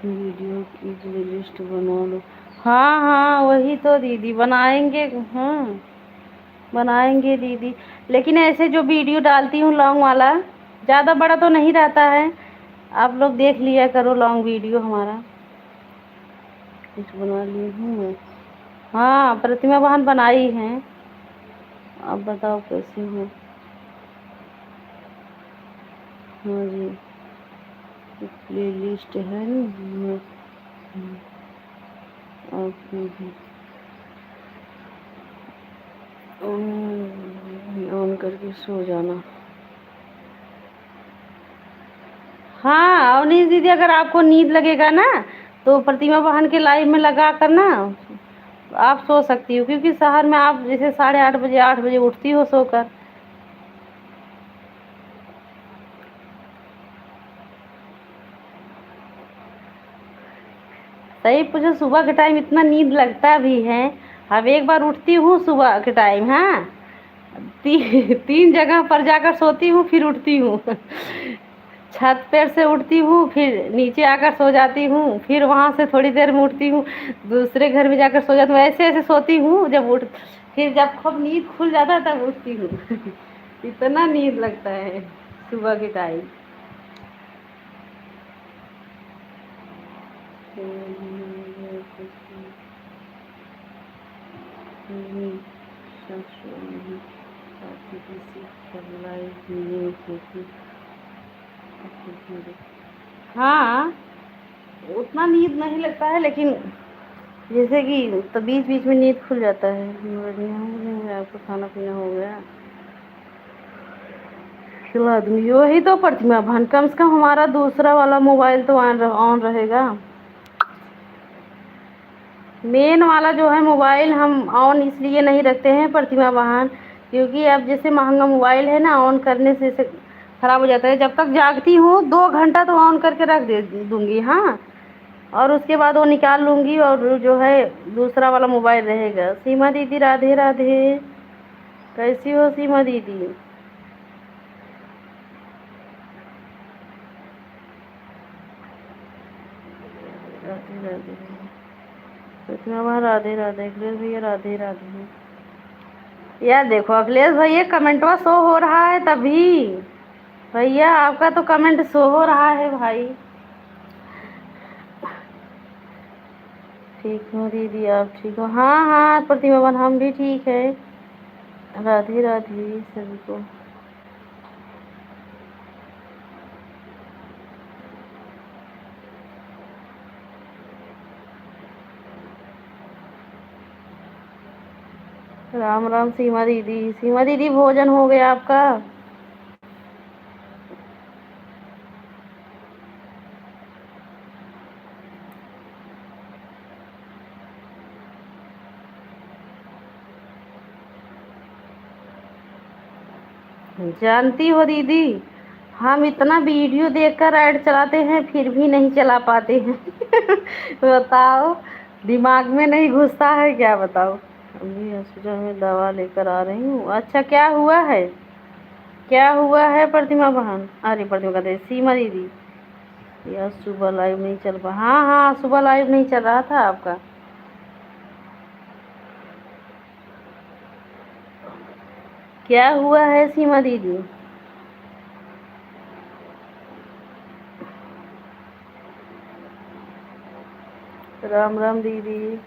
वीडियो की प्लेलिस्ट बना लो। हाँ हाँ, वही तो दीदी बनाएंगे। हाँ, बनाएंगे दीदी, लेकिन ऐसे जो वीडियो डालती हूँ लॉन्ग वाला, ज़्यादा बड़ा तो नहीं रहता है। आप लोग देख लिया करो लॉन्ग वीडियो हमारा, कुछ बना ली हूँ मैं। हाँ, प्रतिमा बहन बनाई हैं। आप बताओ कैसे हो। हाँ जी, प्ले लिस्ट है ना, आपको भी ऑन करके सो जाना। हाँ अवनीश दीदी, अगर आपको नींद लगेगा ना तो प्रतिमा बहन के लाइव में लगा कर ना आप सो सकती हो, क्योंकि शहर में आप जैसे 8:30 बजे 8 बजे उठती हो सोकर। सही पूछो, सुबह के टाइम इतना नींद लगता भी है। अब एक बार उठती हूँ सुबह के टाइम, हाँ, 3 जगह पर जाकर सोती हूँ, फिर उठती हूँ। छत पर से उठती हूँ, फिर नीचे आकर सो जाती हूँ, फिर वहाँ से थोड़ी देर में उठती हूँ, दूसरे घर में जाकर सो जाती हूँ, ऐसे ऐसे सोती हूँ। जब उठ फिर जब खूब नींद खुल जाता है तब उठती हूँ। इतना नींद लगता है सुबह के टाइम। हाँ, उतना नींद नहीं लगता है, लेकिन जैसे कि तो बीच बीच में नींद खुल जाता है। बढ़िया, आपका खाना पीना हो गया, खिला दूँगी। वही तो प्रतिमा बहन, कम से कम हमारा दूसरा वाला मोबाइल तो ऑन रहेगा। मेन वाला जो है मोबाइल हम ऑन इसलिए नहीं रखते हैं प्रतिमा बहन क्योंकि अब जैसे महंगा मोबाइल है ना, ऑन करने से खराब हो जाता है। जब तक जागती हूँ 2 घंटा तो ऑन करके रख दे दूंगी, हाँ। और उसके बाद वो निकाल लूंगी और जो है दूसरा वाला मोबाइल रहेगा। सीमा दीदी राधे राधे, कैसी हो सीमा दीदी? राधे राधे, प्रतिमा वहाँ राधे राधे, अखिलेश भैया राधे राधे। यार देखो अखिलेश भैया कमेंटवा शो हो रहा है तभी। भैया आपका तो कमेंट शो हो रहा है भाई। ठीक हो दीदी, आप ठीक हो? हाँ हाँ प्रतिमा बहन, हम भी ठीक है। राधे राधे सभी को। राम राम सीमा दीदी। सीमा दीदी भोजन हो गया आपका? जानती हो दीदी, हम इतना वीडियो देखकर ऐड चलाते हैं फिर भी नहीं चला पाते हैं। बताओ, दिमाग में नहीं घुसता है क्या, बताओ। अभी हॉस्पिटल में दवा लेकर आ रही हूँ। अच्छा क्या हुआ है? क्या हुआ है प्रतिमा बहन? अरे प्रतिमा कहते सीमा दीदी। यार सुबह लाइव नहीं चल पा, हाँ हाँ सुबह लाइव नहीं चल रहा था आपका। क्या हुआ है सीमा दीदी? राम राम दीदी।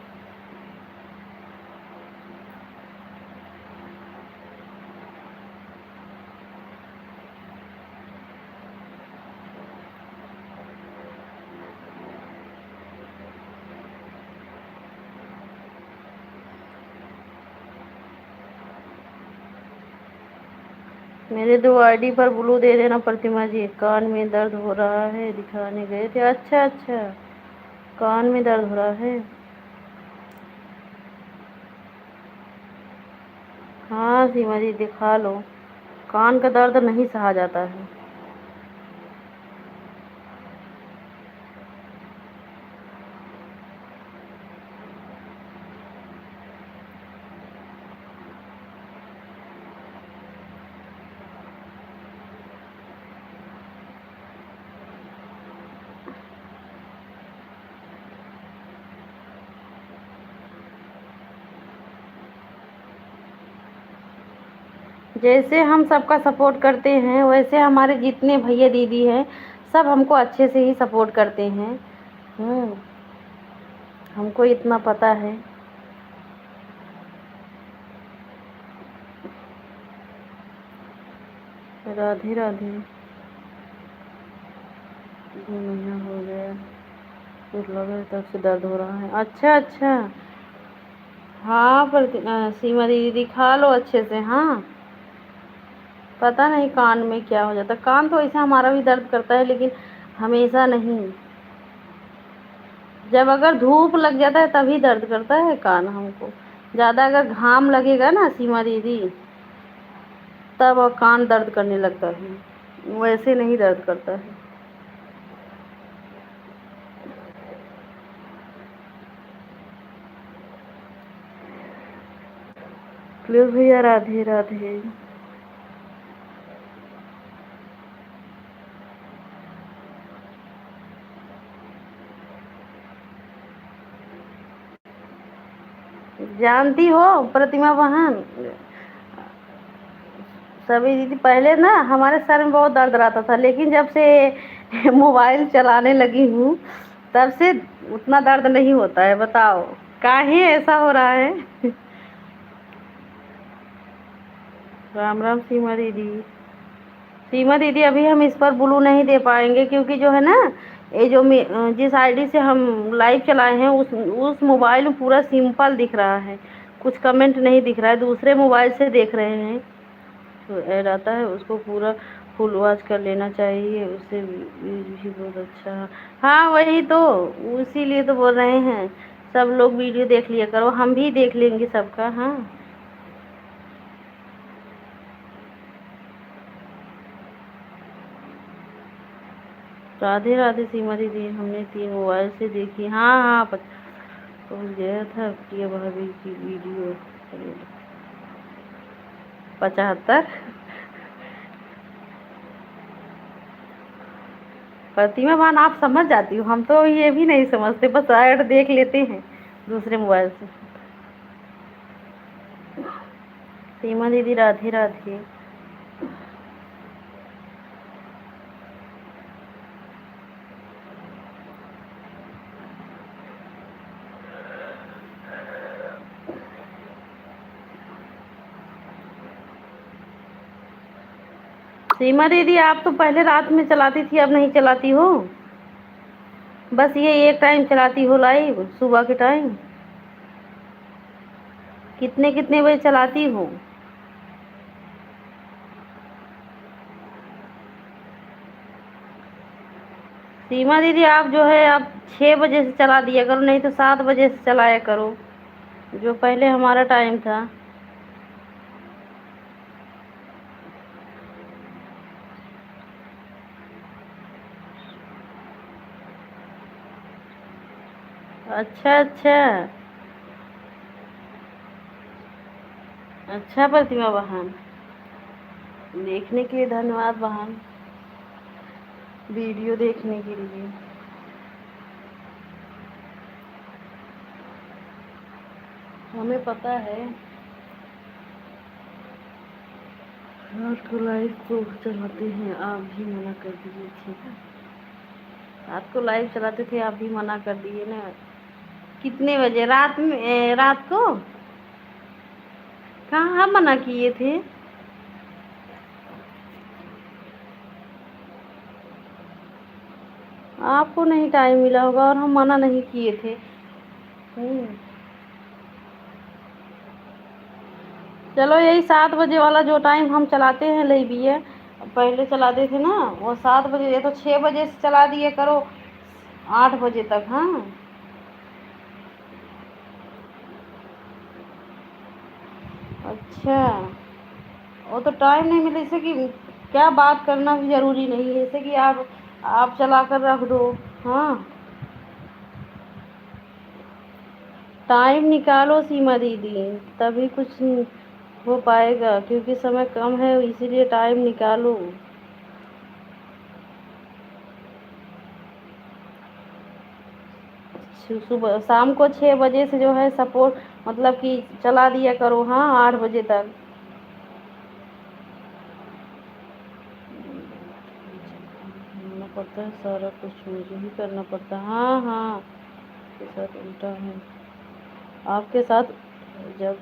मेरे 2 आईडी पर ब्लू दे देना प्रतिमा जी। कान में दर्द हो रहा है, दिखाने गए थे? अच्छा अच्छा, कान में दर्द हो रहा है। हाँ सीमा जी दिखा लो, कान का दर्द नहीं सहा जाता है। जैसे हम सबका सपोर्ट करते हैं वैसे हमारे जितने भैया दीदी हैं सब हमको अच्छे से ही सपोर्ट करते हैं। हमको इतना पता है। राधे राधे। 2 महीना हो गया, कुछ लगे तब से दर्द हो रहा है। अच्छा अच्छा, हाँ पर सीमा दीदी दिखा लो अच्छे से, हाँ। पता नहीं कान में क्या हो जाता, कान तो ऐसा हमारा भी दर्द करता है लेकिन हमेशा नहीं। जब अगर धूप लग जाता है तभी दर्द करता है कान हमको। ज़्यादा अगर घाम लगेगा ना सीमा दीदी, तब कान दर्द करने लगता है, वैसे नहीं दर्द करता है। प्लीज भैया राधे राधे। जानती हो प्रतिमा बहन, सभी दीदी पहले ना हमारे सर में बहुत दर्द रहता था, लेकिन जब से मोबाइल चलाने लगी हूँ तब से उतना दर्द नहीं होता है। बताओ काहे ऐसा हो रहा है। राम राम सीमा दीदी। सीमा दीदी अभी हम इस पर ब्लू नहीं दे पाएंगे क्योंकि जो है ना, ये जो जिस आईडी से हम लाइव चलाए हैं उस मोबाइल में पूरा सिंपल दिख रहा है, कुछ कमेंट नहीं दिख रहा है। दूसरे मोबाइल से देख रहे हैं तो ऐड आता है, उसको पूरा फुल वॉच कर लेना चाहिए, उससे भी बहुत अच्छा। हाँ वही तो, इसीलिए तो बोल रहे हैं सब लोग वीडियो देख लिया करो, हम भी देख लेंगे सबका। हाँ राधे राधे सीमा दीदी, हमने 3 मोबाइल से देखी। हाँ हाँ तो गया था प्रिया भाभी की वीडियो। 75। प्रतिमा बहन आप समझ जाती हो, हम तो ये भी नहीं समझते, बस ऐड देख लेते हैं दूसरे मोबाइल से। सीमा दीदी राधे राधे। सीमा दीदी आप तो पहले रात में चलाती थी, अब नहीं चलाती हो। बस ये एक टाइम चलाती हो लाइव, सुबह के टाइम। कितने कितने बजे चलाती हो? सीमा दीदी आप जो है आप 6 बजे से चला दिया करो, नहीं तो 7 बजे से चलाया करो, जो पहले हमारा टाइम था। अच्छा अच्छा। अच्छा प्रतिमा बहन, देखने के लिए धन्यवाद बहन, वीडियो देखने के लिए। हमें पता है। रात को लाइव को चलाते हैं, आप भी मना कर दिए थे। रात को लाइव चलाते थे, आप भी मना कर दिए ना। कितने बजे? रात में रात को कहाँ हम मना किए थे? आपको नहीं टाइम मिला होगा और हम मना नहीं किए थे। चलो यही 7 बजे वाला जो टाइम हम चलाते हैं ले भी है, पहले चलाते थे ना वो 7 बजे, ये तो 6 बजे से चला दिए करो 8 बजे तक। हाँ अच्छा, वो तो टाइम नहीं मिले, जैसे कि क्या बात करना भी जरूरी नहीं है, जैसे कि आप चला कर रख दो। हाँ टाइम निकालो सीमा दीदी, तभी कुछ हो पाएगा, क्योंकि समय कम है इसीलिए टाइम निकालो। सुबह शाम को 6 बजे से जो है सपोर्ट, मतलब कि चला दिया करो। हाँ 8 बजे तक। करना पड़ता है सारा कुछ, मुझे ही करना पड़ता है। हाँ हाँ आपके साथ उल्टा है, आपके साथ जब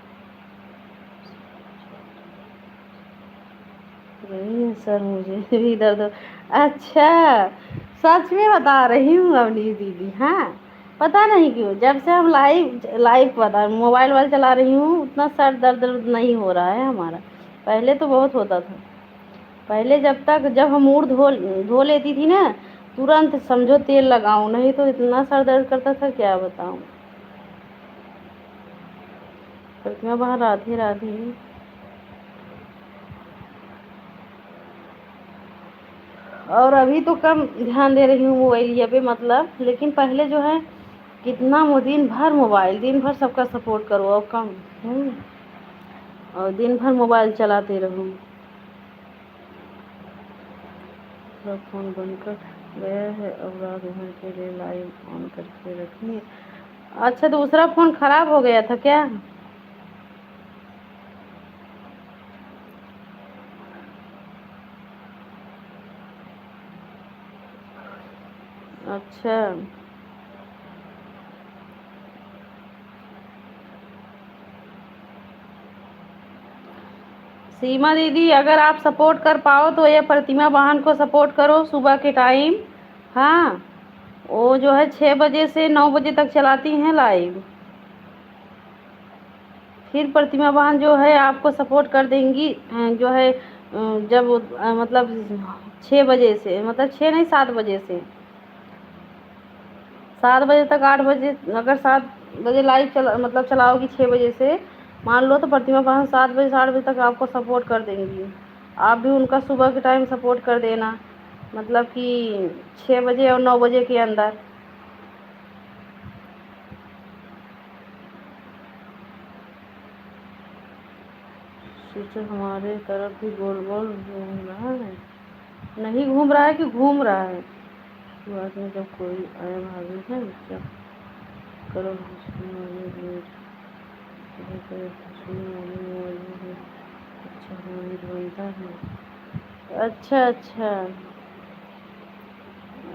नहीं है सर, मुझे भी दर्द अच्छा सच में बता रही हूँ अवनी दीदी। हाँ पता नहीं क्यों जब से हम लाइव लाइव पता मोबाइल वाइल चला रही हूँ, उतना सर दर्द नहीं हो रहा है हमारा। पहले तो बहुत होता था। पहले जब हम मुँह धो लेती थी ना, तुरंत समझो तेल लगाऊं, नहीं तो इतना सर दर्द करता था क्या बताऊं। प्रतिमा बहन राधे राधे। और अभी तो कम ध्यान दे रही हूँ मोबाइलिया पे, मतलब लेकिन पहले जो है कितना दिन भर सबका सपोर्ट करो और कम। और दिन भर मोबाइल चलाते रहो। सब फोन बंद कर गया है, अब रात भर के लिए लाइव ऑन करके रखिए। अच्छा दूसरा फोन खराब हो गया था क्या? अच्छा सीमा दीदी अगर आप सपोर्ट कर पाओ तो ये प्रतिमा बहन को सपोर्ट करो सुबह के टाइम। हाँ वो जो है 6 बजे से 9 बजे तक चलाती हैं लाइव। फिर प्रतिमा बहन जो है आपको सपोर्ट कर देंगी, जो है जब मतलब 6 बजे से, मतलब 6 नहीं 7 बजे से, 7 बजे तक 8 बजे, अगर 7 बजे लाइव मतलब चलाओगी 6 बजे से, मान लो तो प्रतिमा बहन 7 बजे 8 बजे तक आपको सपोर्ट कर देंगी। आप भी उनका सुबह के टाइम सपोर्ट कर देना। मतलब कि 6 बजे और 9 बजे के अंदर। सिस्टर हमारे तरफ भी गोल गोल घूम रहा है। नहीं घूम रहा है कि घूम रहा है। शुरुआत में जब कोई आया भाभी है क्या करो हंसने वाली मीट हंसने वाली मौजूद है। अच्छा मीट बनता है। अच्छा अच्छा।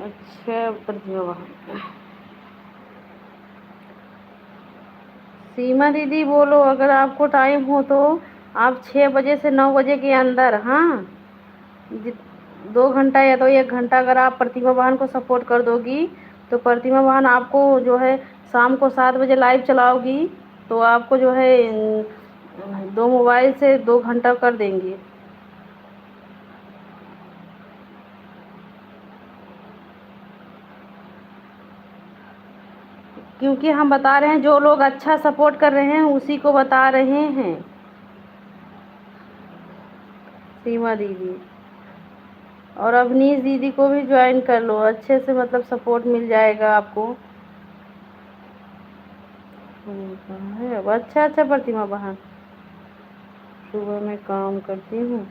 अच्छा प्रतिभा वहाँ। सीमा दीदी बोलो अगर आपको टाइम हो तो आप 6 बजे से 9 बजे के अंदर। हाँ, 2 घंटा या तो 1 घंटा अगर आप प्रतिभा बहन को सपोर्ट कर दोगी तो प्रतिभा बहन आपको जो है शाम को 7 बजे लाइव चलाओगी तो आपको जो है 2 मोबाइल से 2 घंटा कर देंगे। क्योंकि हम बता रहे हैं जो लोग अच्छा सपोर्ट कर रहे हैं उसी को बता रहे हैं। सीमा दीदी और अवनीश दीदी को भी ज्वाइन कर लो, अच्छे से मतलब सपोर्ट मिल जाएगा आपको। है अब अच्छा अच्छा प्रतिमा बहन। सुबह मैं काम करती हूँ।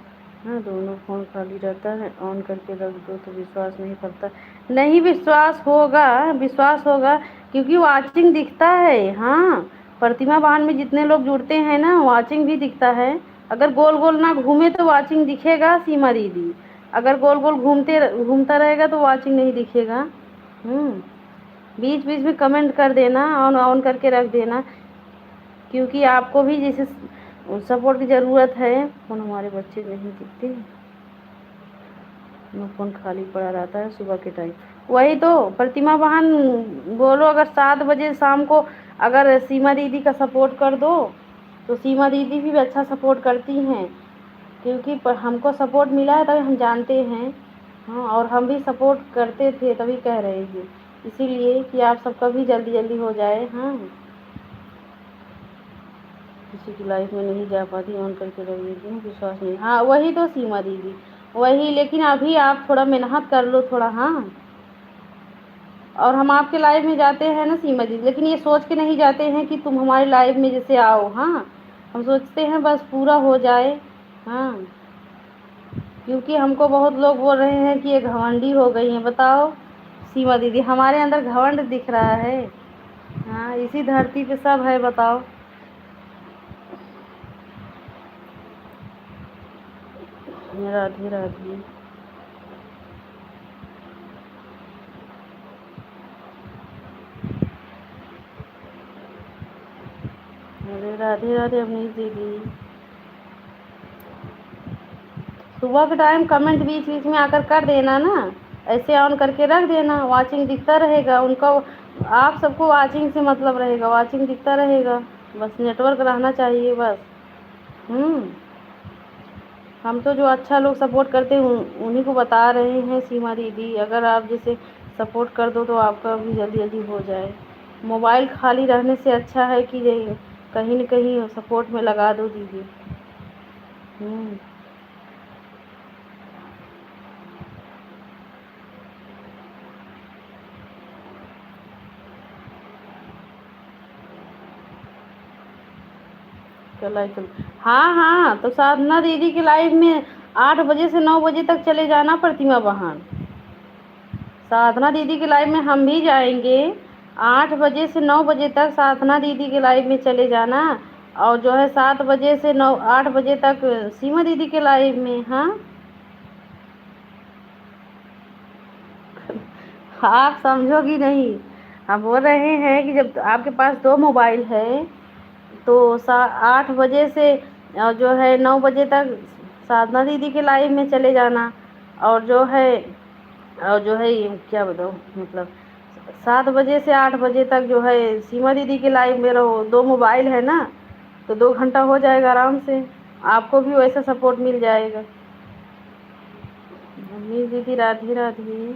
हाँ, दोनों फ़ोन खाली रहता है, ऑन करके रख दो तो विश्वास नहीं करता। नहीं विश्वास होगा, विश्वास होगा क्योंकि वाचिंग दिखता है। हाँ, प्रतिमा बहन में जितने लोग जुड़ते हैं ना वाचिंग भी दिखता है। अगर गोल गोल ना घूमे तो वाचिंग दिखेगा सीमा दीदी। अगर गोल गोल घूमता रहेगा तो वाचिंग नहीं दिखेगा। बीच बीच में कमेंट कर देना, ऑन ऑन करके रख देना क्योंकि आपको भी जैसे सपोर्ट की ज़रूरत है। फ़ोन हमारे बच्चे नहीं दिखते, वो फ़ोन खाली पड़ा रहता है सुबह के टाइम। वही तो प्रतिमा बहन बोलो अगर 7 बजे शाम को अगर सीमा दीदी का सपोर्ट कर दो तो सीमा दीदी भी अच्छा सपोर्ट करती हैं क्योंकि हमको सपोर्ट मिला है तभी हम जानते हैं। हाँ, और हम भी सपोर्ट करते थे तभी कह रहे हैं इसीलिए कि आप सबका भी जल्दी जल्दी हो जाए। हाँ, किसी की लाइफ में नहीं जा पाती ऑन करके रख देती हूँ, विश्वास नहीं। हाँ वही तो सीमा दीदी वही, लेकिन अभी आप थोड़ा मेहनत कर लो थोड़ा। हाँ, और हम आपके लाइव में जाते हैं ना सीमा दीदी, लेकिन ये सोच के नहीं जाते हैं कि तुम हमारे लाइव में जैसे आओ। हाँ, हम सोचते हैं बस पूरा हो जाए। हाँ, क्योंकि हमको बहुत लोग बोल रहे हैं कि ये घमंडी हो गई हैं। बताओ सीमा दीदी हमारे अंदर घमंड दिख रहा है। हाँ, इसी धरती पे सब है। बताओ राधे राधे। अरे राधे राधे अवनीश दीदी। सुबह के टाइम कमेंट बीच बीच में आकर कर देना ना, ऐसे ऑन करके रख देना, वाचिंग दिखता रहेगा उनका। आप सबको वाचिंग से मतलब रहेगा, वाचिंग दिखता रहेगा, बस नेटवर्क रहना चाहिए बस। हम्म, हम तो जो अच्छा लोग सपोर्ट करते हैं उन्हीं को बता रहे हैं सीमा दीदी। अगर आप जैसे सपोर्ट कर दो तो आपका भी जल्दी जल्दी हो जाए। मोबाइल खाली रहने से अच्छा है कि कहीं न कहीं सपोर्ट में लगा दो दीदी। हम्म, चला चल। हाँ हाँ, तो साधना दीदी के लाइव में 8 बजे से 9 बजे तक चले जाना प्रतिमा बहन। साधना दीदी के लाइव में हम भी जाएंगे। 8 बजे से 9 बजे तक साधना दीदी के लाइव में चले जाना। और जो है 7 बजे से 8 बजे तक सीमा दीदी के लाइव में। हाँ, आप समझोगी नहीं। हम बोल रहे हैं कि जब आपके पास 2 मोबाइल है तो 8 बजे से जो है 9 बजे तक साधना दीदी के लाइव में चले जाना। और जो है ये क्या बताऊँ मतलब 7 बजे से 8 बजे तक जो है सीमा दीदी के लाइव में रहो। 2 मोबाइल है ना तो 2 घंटा हो जाएगा आराम से, आपको भी वैसा सपोर्ट मिल जाएगा। मम्मी दीदी राधे राधे।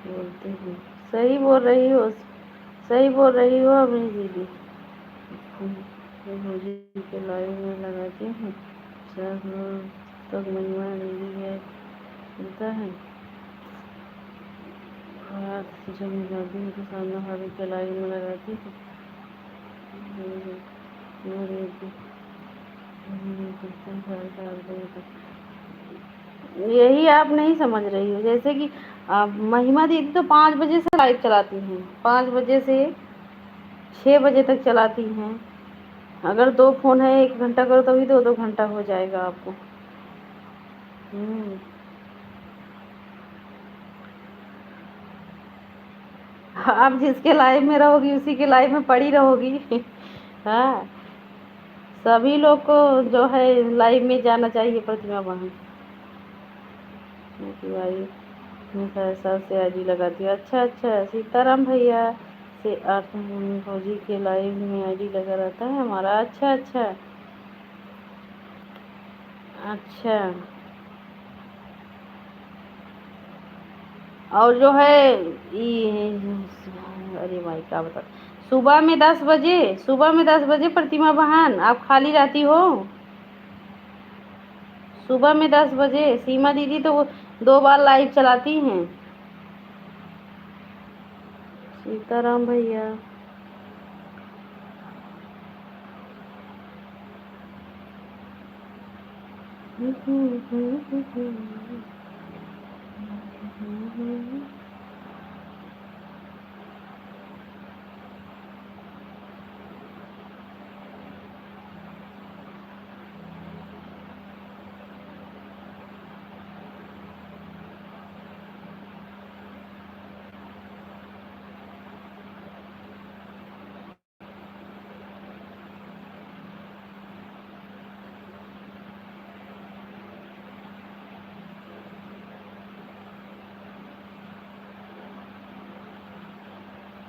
बोलते हैं। सही बोल रही हो, सही बोल रही हो अपनी दीदी। तो भौजी के लाइव में लगाती हूँ, 4 रोज तक महिमा दीदी है मिलता है। रात जब मैं जाती हूँ तो सामने भाभी के लाइव में लगाती हूँ। यही आप नहीं समझ रही हो, जैसे कि महिमा दीदी तो 5 बजे से लाइव चलाती हैं, 5 बजे से 6 बजे तक चलाती हैं। अगर 2 फ़ोन है, 1 घंटा करो तभी 2-2 घंटा हो जाएगा आपको। आप जिसके लाइव में रहोगी उसी के लाइव में पड़ी रहोगी। हाँ, सभी लोग को जो है लाइव में जाना चाहिए प्रतिमा बहन। भाई मैं पैसा से आईडी लगाती हूँ। अच्छा अच्छा, सीताराम भैया से अर्थ फौजी के लाइव में आईडी लगा रहता है हमारा। अच्छा अच्छा अच्छा। और जो है अरे भाई क्या बता, सुबह में 10 बजे प्रतिमा बहन आप खाली रहती हो? सुबह में 10 बजे सीमा दीदी तो 2 बार लाइव चलाती हैं। सीताराम भैया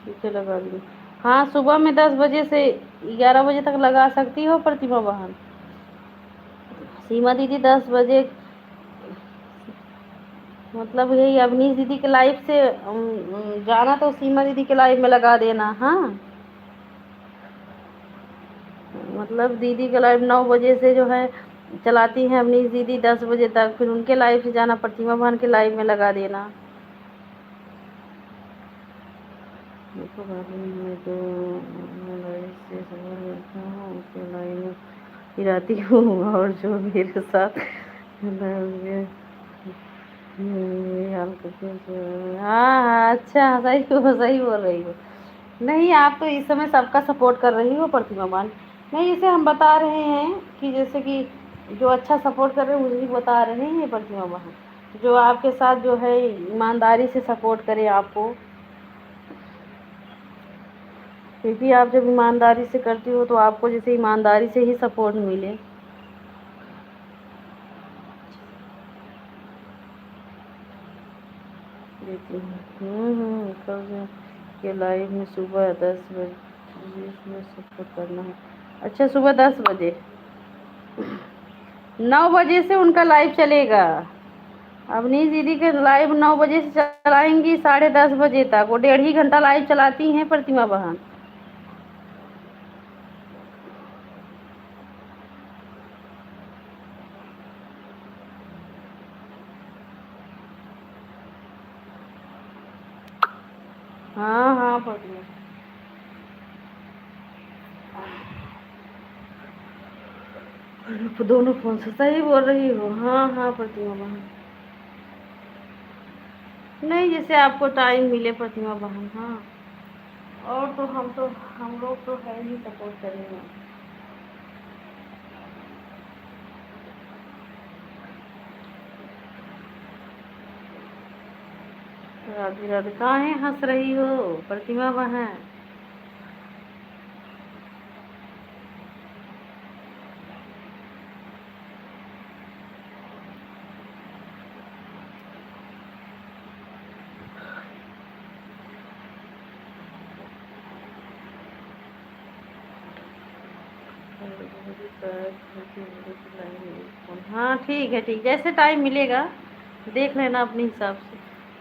पीछे लगा दी। हाँ, सुबह में 10 बजे से 11 बजे तक लगा सकती हो प्रतिमा बहन। सीमा दीदी 10 बजे, मतलब यही अवनीश दीदी के लाइव से जाना तो सीमा दीदी के लाइव में लगा देना। हाँ, मतलब दीदी के लाइव 9 बजे से जो है चलाती हैं अवनीश दीदी 10 बजे तक, फिर उनके लाइव से जाना, प्रतिमा बहन के लाइव में लगा देना। देखो भाभी मैं तो लाइव से खबर मिलता हूँ उसके लाइव में ही रहती हूँ, और जो मेरे साथ ये हाल करते हैं। हाँ हाँ, अच्छा, सही बोल रही हो। नहीं, आप तो इस समय सबका सपोर्ट कर रही हो प्रतिमा बहन। नहीं, जैसे हम बता रहे हैं कि जैसे कि जो अच्छा सपोर्ट कर रहे हैं उसी बता रहे हैं प्रतिमा बहन, जो आपके साथ जो है ईमानदारी से सपोर्ट करे आपको, क्योंकि आप जब ईमानदारी से करती हो तो आपको जैसे ईमानदारी से ही सपोर्ट मिले। देती हूँ कल के लाइव में सुबह 10 बजे इसमें सपोर्ट करना है। अच्छा, सुबह 10 बजे, 9 बजे से उनका लाइव चलेगा। अवनीश दीदी के लाइव 9 बजे से चलाएंगी 10:30 बजे तक, वो 1.5 घंटा लाइव चलाती हैं प्रतिमा बहन। हाँ हाँ प्रतिमा, दोनों फोन से सही बोल रही हो। हाँ हाँ प्रतिमा बहन, नहीं जैसे आपको टाइम मिले प्रतिमा बहन। हाँ, और तो हम लोग तो है ही सपोर्ट करेंगे। राधे राधे, काहे हंस रही हो प्रतिमा बहन? हाँ ठीक है, ठीक, जैसे टाइम मिलेगा देख लेना अपने हिसाब से।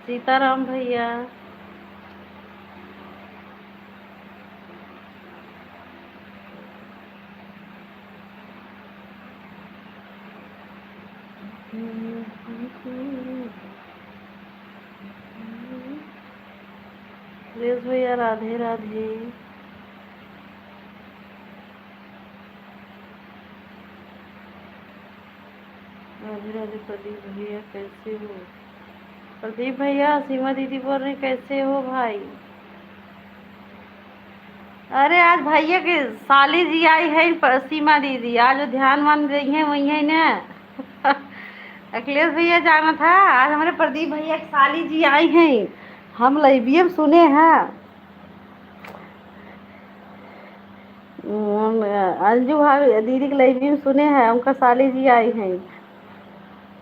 सीताराम भैया। सुरेश भैया राधे राधे। राधे राधे प्रदीप भैया, कैसे हो? प्रदीप भैया, सीमा दीदी बोल रही कैसे हो भाई? अरे आज भैया के साली जी आई है सीमा दीदी, आज वो ध्यान मान गई है वही है ना। अखिलेश भैया जाना था, आज हमारे प्रदीप भैया की साली जी आई हैं। हम लाइव सुने हैं। अंजू भाभी दीदी के लाइव सुने हैं, उनका साली जी आई हैं।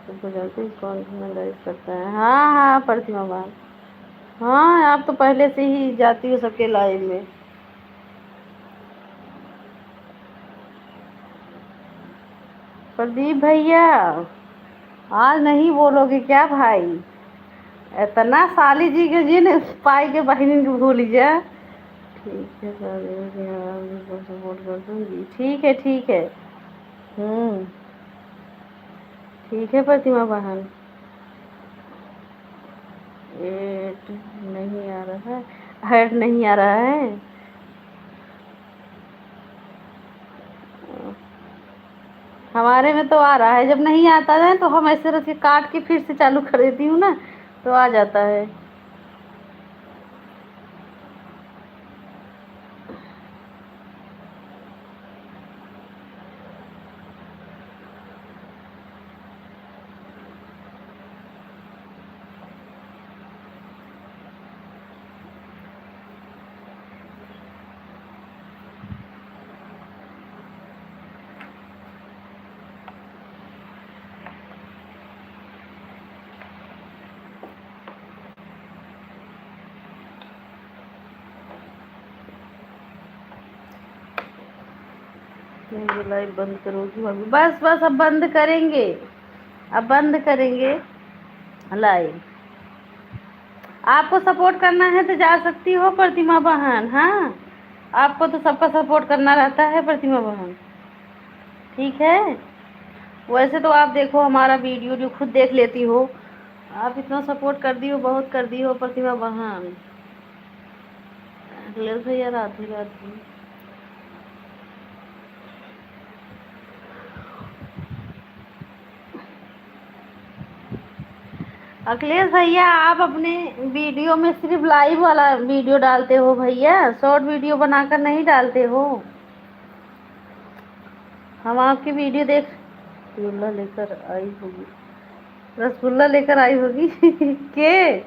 तुमको जानते हैं कौन लाइव करता है? हाँ हाँ, प्रतिमा बात। हाँ, आप तो पहले से ही जाती हो सबके लाइव में। प्रदीप भैया, आज नहीं बोलोगे क्या भाई? इतना साली जी के जिन पाई के बहन को भूल जा। ठीक है सपोर्ट कर दूंगी, ठीक है ठीक है। हम्म, ठीक है प्रतिमा बहन। एट नहीं आ रहा है, हेड नहीं आ रहा है। हमारे में तो आ रहा है, जब नहीं आता है तो हम ऐसे रख के काट के फिर से चालू कर देती हूँ ना, तो आ जाता है। नहीं, ये लाइव बंद करोगी भाभी? बस बस, अब बंद करेंगे, अब बंद करेंगे लाइव। आपको सपोर्ट करना है तो जा सकती हो प्रतिमा बहन। हाँ, आपको तो सबका सपोर्ट करना रहता है प्रतिमा बहन, ठीक है। वैसे तो आप देखो हमारा वीडियो जो खुद देख लेती हो, आप इतना सपोर्ट कर दी हो, बहुत कर दी हो प्रतिमा बहन। अखिलेश भैया राधे राधे। अखिलेश भैया, आप अपने वीडियो में सिर्फ लाइव वाला वीडियो डालते हो भैया, शॉर्ट वीडियो बनाकर नहीं डालते हो। हम आपकी वीडियो देख। रसगुल्ला लेकर आई होगी, रसगुल्ला लेकर आई होगी के।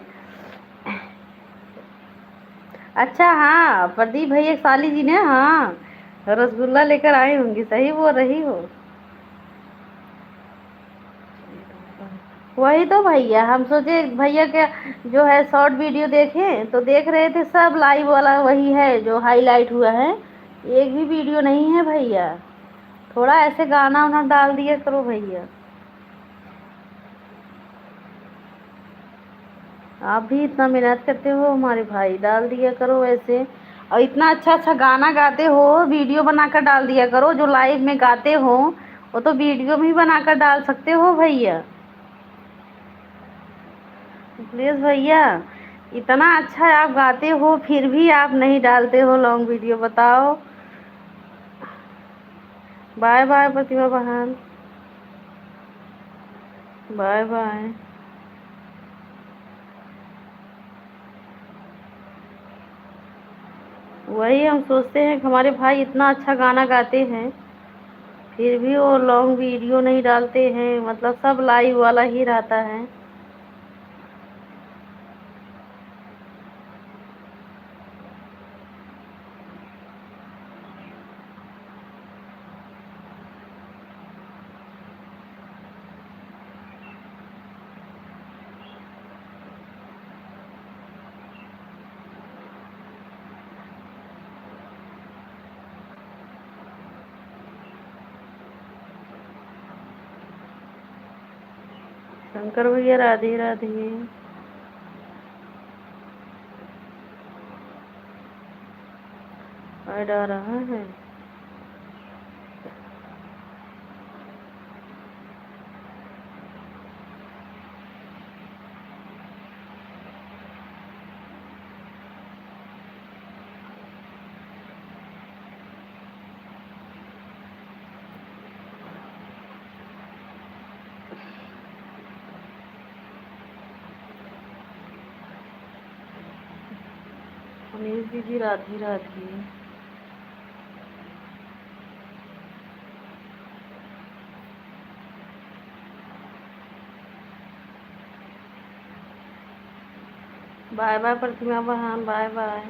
अच्छा हाँ, प्रदीप भैया की साली जी ने, हाँ रसगुल्ला लेकर आई होंगी, सही बोल रही हो। वही तो भैया, हम सोचे भैया के जो है शॉर्ट वीडियो देखें, तो देख रहे थे सब लाइव वाला वही है जो हाईलाइट हुआ है, एक भी वीडियो नहीं है भैया। थोड़ा ऐसे गाना वाना डाल दिया करो भैया। आप भी इतना मेहनत करते हो हमारे भाई, डाल दिया करो ऐसे। और इतना अच्छा अच्छा गाना गाते हो, वीडियो बनाकर डाल दिया करो। जो लाइव में गाते हो वो तो वीडियो भी बनाकर डाल सकते हो भैया। प्लीज भैया, इतना अच्छा आप गाते हो फिर भी आप नहीं डालते हो लॉन्ग वीडियो, बताओ। बाय बाय प्रतिभा बहन, बाय बाय। वही हम सोचते हैं कि हमारे भाई इतना अच्छा गाना गाते हैं, फिर भी वो लॉन्ग वीडियो नहीं डालते हैं, मतलब सब लाइव वाला ही रहता है। शंकर भैया राधे राधे। ऐड आ रहा है। मनीष दीदी राधे राधे। बाय बाय प्रतिमा बहन, बाय बाय।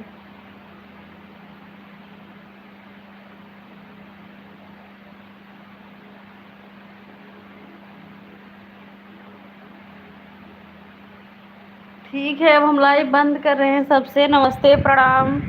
ठीक है, अब हम लाइव बंद कर रहे हैं। सबसे नमस्ते प्रणाम।